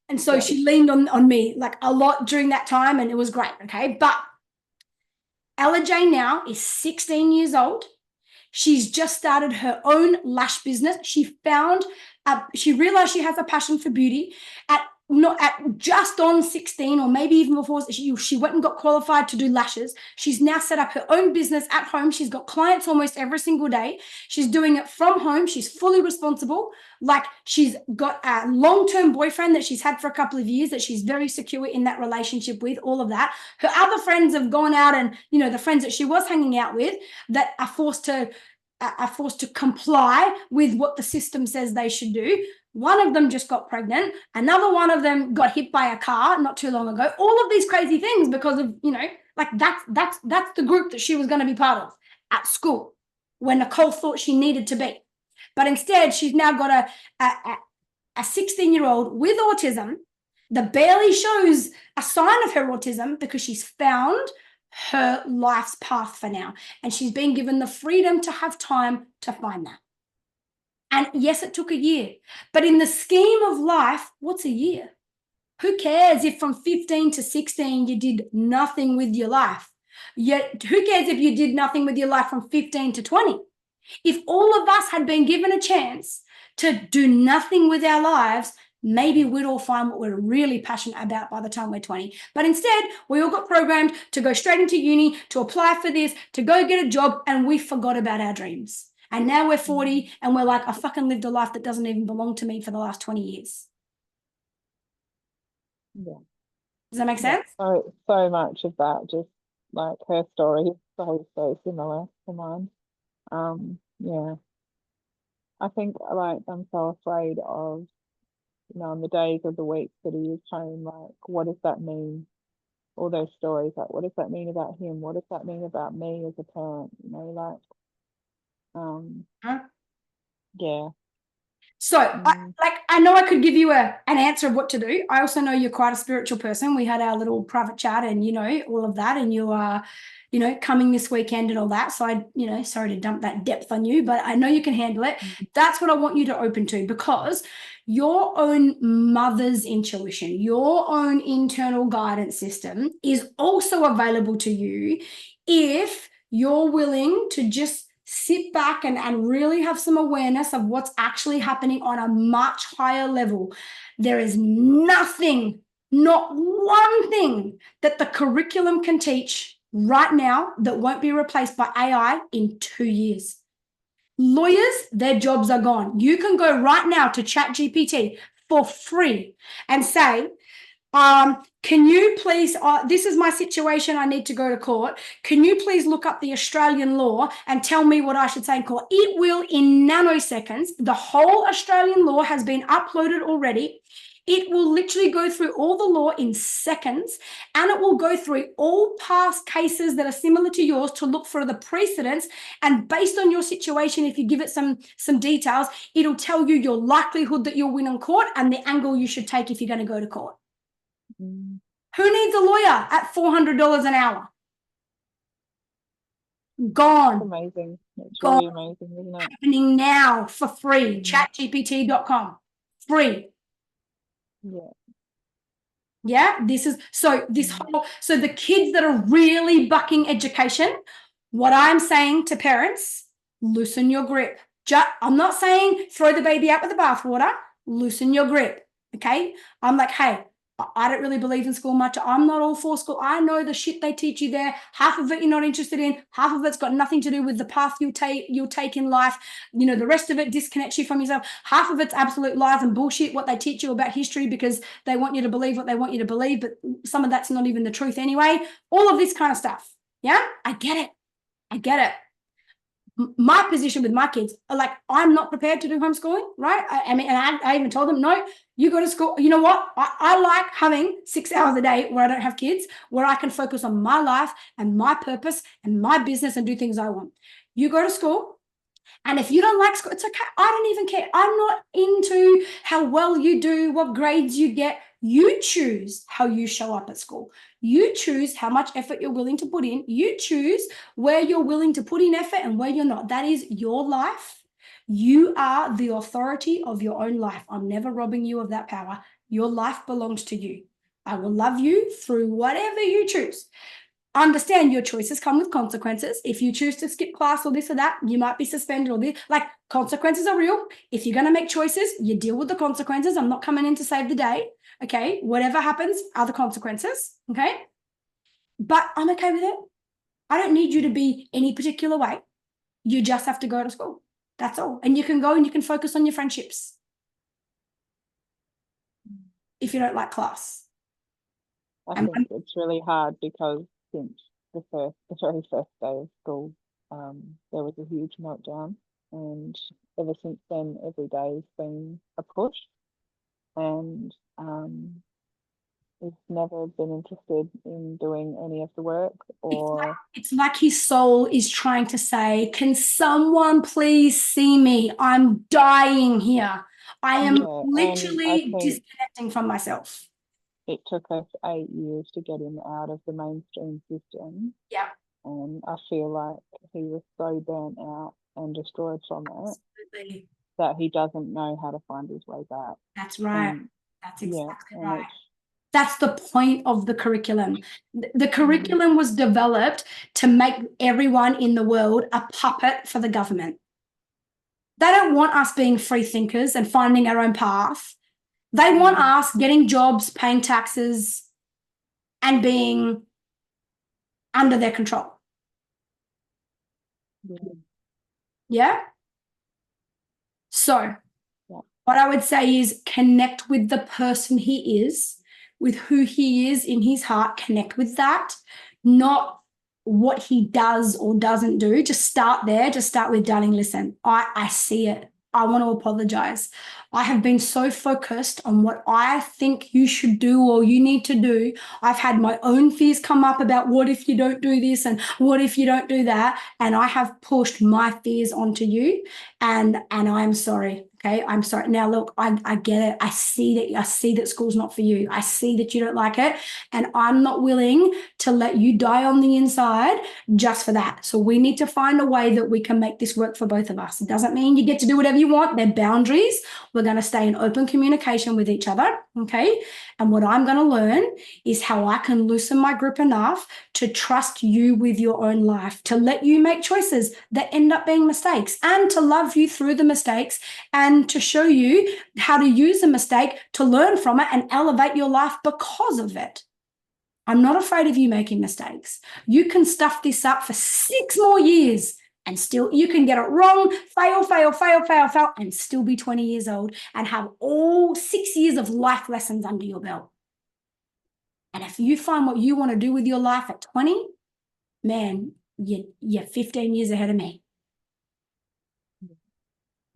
And so she leaned on me like a lot during that time, and it was great. Okay. But Ella J now is 16 years old. She's just started her own lash business. She realized she has a passion for beauty at just on 16, or maybe even before. She went and got qualified to do lashes. She's now set up her own business at home. She's got clients almost every single day. She's doing it from home. She's fully responsible. Like, she's got a long-term boyfriend that she's had for a couple of years that she's very secure in that relationship with, all of that. Her other friends have gone out, and, the friends that she was hanging out with that are forced to comply with what the system says they should do. One of them just got pregnant. Another one of them got hit by a car not too long ago. All of these crazy things because of, that's the group that she was going to be part of at school when Nicole thought she needed to be. But instead, she's now got a 16-year-old with autism that barely shows a sign of her autism because she's found her life's path for now. And she's been given the freedom to have time to find that. And yes, it took a year, but in the scheme of life, what's a year? Who cares if from 15 to 16 you did nothing with your life? Yet, who cares if you did nothing with your life from 15 to 20? If all of us had been given a chance to do nothing with our lives, maybe we'd all find what we're really passionate about by the time we're 20. But instead, we all got programmed to go straight into uni, to apply for this, to go get a job, and we forgot about our dreams. And now we're 40 and we're like, I fucking lived a life that doesn't even belong to me for the last 20 years. Yeah. Does that make sense? So much of that, just like her story is so similar to mine. Yeah. I think I'm so afraid of, on the days of the week that he is home, like, what does that mean? All those stories, like, what does that mean about him? What does that mean about me as a parent? Yeah. So I know I could give you an answer of what to do. I also know you're quite a spiritual person. We had our little private chat and, you know, all of that, and you are, you know, coming this weekend and all that. So I, you know, sorry to dump that depth on you, but I know you can handle it. That's what I want you to open to, because your own mother's intuition, your own internal guidance system is also available to you if you're willing to just sit back and really have some awareness of what's actually happening on a much higher level. There is nothing, not one thing that the curriculum can teach right now that won't be replaced by AI in 2 years. Lawyers, their jobs are gone. You can go right now to ChatGPT for free and say, can you please, this is my situation, I need to go to court. Can you please look up the Australian law and tell me what I should say in court? It will in nanoseconds. The whole Australian law has been uploaded already. It will literally go through all the law in seconds, and it will go through all past cases that are similar to yours to look for the precedents. And based on your situation, if you give it some details, it'll tell you your likelihood that you'll win in court and the angle you should take if you're going to go to court. Who needs a lawyer at $400 an hour? Gone. It's amazing. It's Gone. really amazing, isn't it? Happening now for free. ChatGPT.com. Free. Yeah. Yeah, this is so the kids that are really bucking education, what I'm saying to parents, loosen your grip. I'm not saying throw the baby out with the bathwater, loosen your grip. Okay. I'm like, hey, I don't really believe in school much. I'm not all for school. I know the shit they teach you there. Half of it you're not interested in. Half of it's got nothing to do with the path you'll take in life. You know, the rest of it disconnects you from yourself. Half of it's absolute lies and bullshit, what they teach you about history, because they want you to believe what they want you to believe, but some of that's not even the truth anyway. All of this kind of stuff. Yeah, I get it. I get it. My position with my kids are like, I'm not prepared to do homeschooling, right? I mean, and I even told them, no, you go to school. You know what? I like having 6 hours a day where I don't have kids, where I can focus on my life and my purpose and my business and do things I want. You go to school. And if you don't like school, it's okay. I don't even care. I'm not into how well you do, what grades you get. You choose how you show up at school. You choose how much effort you're willing to put in. You choose where you're willing to put in effort and where you're not. That is your life. You are the authority of your own life. I'm never robbing you of that power. Your life belongs to you. I will love you through whatever you choose. Understand your choices come with consequences. If you choose to skip class or this or that, you might be suspended or this. Like, consequences are real. If you're going to make choices, you deal with the consequences. I'm not coming in to save the day. Okay. Whatever happens are the consequences. Okay. But I'm okay with it. I don't need you to be any particular way. You just have to go to school. That's all. And you can go and you can focus on your friendships if you don't like class. I think it's really hard because since the very first day of school, there was a huge meltdown, and ever since then, every day's been a push, and he's never been interested in doing any of the work. Or it's like his soul is trying to say, can someone please see me? I'm dying here. I am literally disconnecting from myself. It took us 8 years to get him out of the mainstream system. Yeah. And I feel like he was so burnt out and destroyed from it. Absolutely. That he doesn't know how to find his way back. That's right. That's exactly right. That's the point of the curriculum. The curriculum was developed to make everyone in the world a puppet for the government. They don't want us being free thinkers and finding our own path. They want us getting jobs, paying taxes, and being under their control. Yeah? So what I would say is connect with the person he is, with who he is in his heart. Connect with that, not what he does or doesn't do. Just start there. Just start with, darling, listen, I see it. I want to apologize. I have been so focused on what I think you should do or you need to do. I've had my own fears come up about what if you don't do this and what if you don't do that. And I have pushed my fears onto you, and I'm sorry. Okay, I'm sorry. Now, look, I get it. I see that school's not for you. I see that you don't like it. And I'm not willing to let you die on the inside just for that. So we need to find a way that we can make this work for both of us. It doesn't mean you get to do whatever you want. They're boundaries. We're going to stay in open communication with each other. Okay. And what I'm going to learn is how I can loosen my grip enough to trust you with your own life, to let you make choices that end up being mistakes, and to love you through the mistakes, and to show you how to use a mistake to learn from it and elevate your life because of it. I'm not afraid of you making mistakes. You can stuff this up for 6 more years and still you can get it wrong, fail, and still be 20 years old and have all 6 years of life lessons under your belt. And if you find what you want to do with your life at 20, man, you're 15 years ahead of me.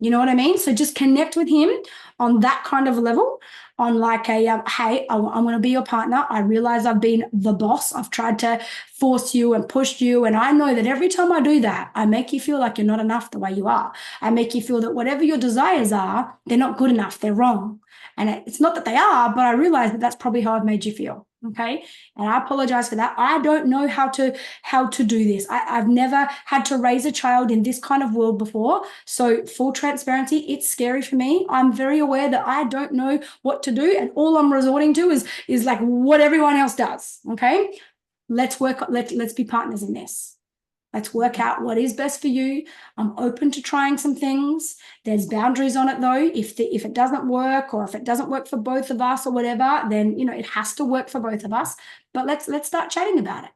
You know what I mean? So just connect with him on that kind of level, on like a, hey, I'm going to be your partner. I realize I've been the boss. I've tried to force you and push you. And I know that every time I do that, I make you feel like you're not enough the way you are. I make you feel that whatever your desires are, they're not good enough. They're wrong. And it's not that they are, but I realize that that's probably how I've made you feel. Okay. And I apologize for that. I don't know how to do this. I've never had to raise a child in this kind of world before. So full transparency, it's scary for me. I'm very aware that I don't know what to do. And all I'm resorting to is like what everyone else does. Okay. Let's be partners in this. Let's work out what is best for you. I'm open to trying some things. There's boundaries on it though. If it doesn't work, or if it doesn't work for both of us or whatever, then it has to work for both of us. But let's start chatting about it.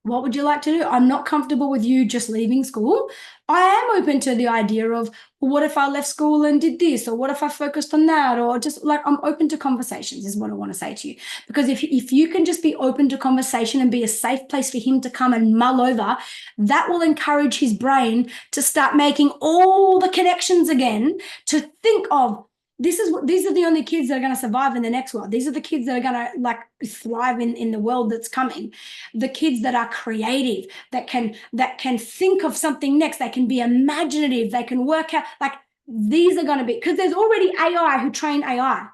What would you like to do? I'm not comfortable with you just leaving school. I am open to the idea of, well, what if I left school and did this? Or what if I focused on that? Or just like, I'm open to conversations is what I want to say to you. Because if you can just be open to conversation and be a safe place for him to come and mull over, that will encourage his brain to start making all the connections again, to think of, these are the only kids that are going to survive in the next world. These are the kids that are going to like thrive in the world that's coming. The kids that are creative, that can think of something next. They can be imaginative. They can work out. Like these are going to be, because there's already AI who train AI.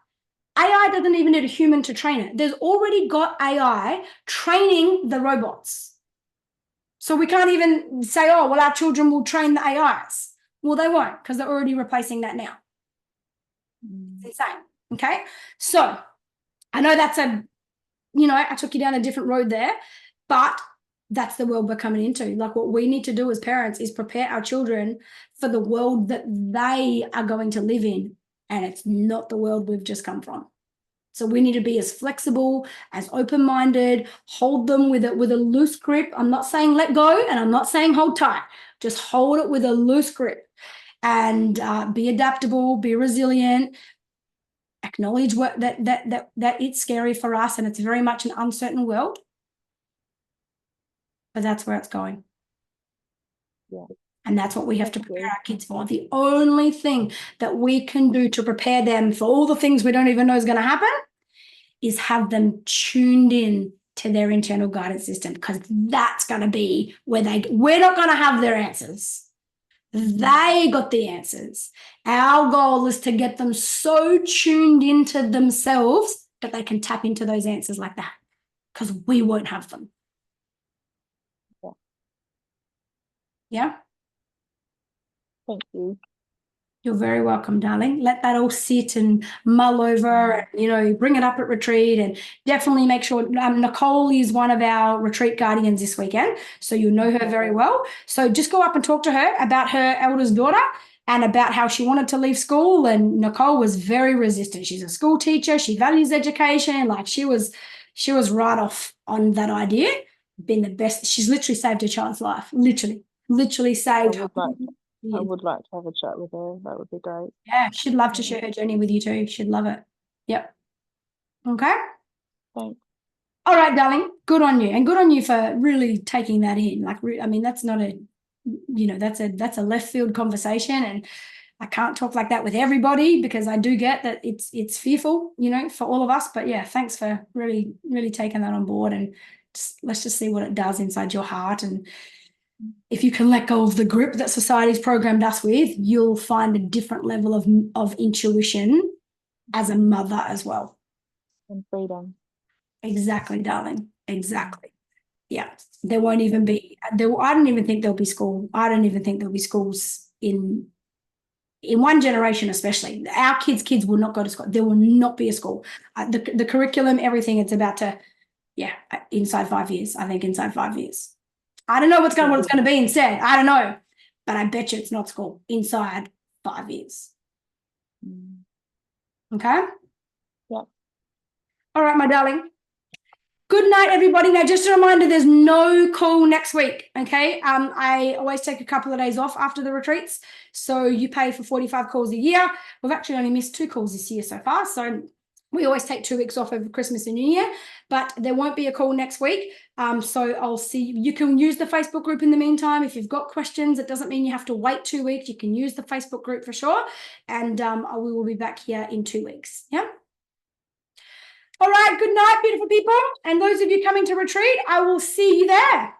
AI doesn't even need a human to train it. There's already got AI training the robots. So we can't even say, oh, well, our children will train the AIs. Well, they won't, because they're already replacing that now. It's insane. Okay. So I know that's I took you down a different road there, but that's the world we're coming into. Like what we need to do as parents is prepare our children for the world that they are going to live in. And it's not the world we've just come from. So we need to be as flexible, as open-minded, hold them with a loose grip. I'm not saying let go, and I'm not saying hold tight. Just hold it with a loose grip and be adaptable, be resilient. Acknowledge that it's scary for us and it's very much an uncertain world, but that's where it's going. Yeah. And that's what we have to prepare our kids for. The only thing that we can do to prepare them for all the things we don't even know is going to happen is have them tuned in to their internal guidance system, because that's going to be where we're not going to have their answers. They got the answers. Our goal is to get them so tuned into themselves that they can tap into those answers like that, because we won't have them. Yeah? Thank you. You're very welcome, darling. Let that all sit and mull over, and, bring it up at retreat, and definitely make sure Nicole is one of our retreat guardians this weekend. So you'll know her very well. So just go up and talk to her about her eldest daughter and about how she wanted to leave school. And Nicole was very resistant. She's a school teacher. She values education. Like she was right off on that idea. Been the best. She's literally saved her child's life. Literally saved. I would like to have a chat with her. That would be great. Yeah, she'd love to share her journey with you too. She'd love it. Yep. Okay. Thanks. All right, darling. Good on you, and good on you for really taking that in. Like, that's not that's a left field conversation, and I can't talk like that with everybody because I do get that it's fearful, for all of us. But yeah, thanks for really, really taking that on board, and let's just see what it does inside your heart. And if you can let go of the grip that society's programmed us with, you'll find a different level of intuition as a mother as well. And freedom. Exactly, darling. Exactly. Yeah. There won't even be there. I don't even think there'll be school. I don't even think there'll be schools in one generation, especially. Our kids will not go to school. There will not be a school. The curriculum, everything, it's about to, inside 5 years. I think inside 5 years. I don't know what it's going to be instead. I don't know, but I bet you it's not school inside 5 years. Okay. Yeah. All right, my darling. Good night, everybody. Now, just a reminder, there's no call next week, okay? I always take a couple of days off after the retreats, so you pay for 45 calls a year. We've actually only missed 2 calls this year so far, so we always take 2 weeks off over Christmas and New Year, but there won't be a call next week, so I'll see. You can use the Facebook group in the meantime. If you've got questions, it doesn't mean you have to wait 2 weeks. You can use the Facebook group for sure, and we will be back here in 2 weeks, yeah? All right, good night, beautiful people. And those of you coming to retreat, I will see you there.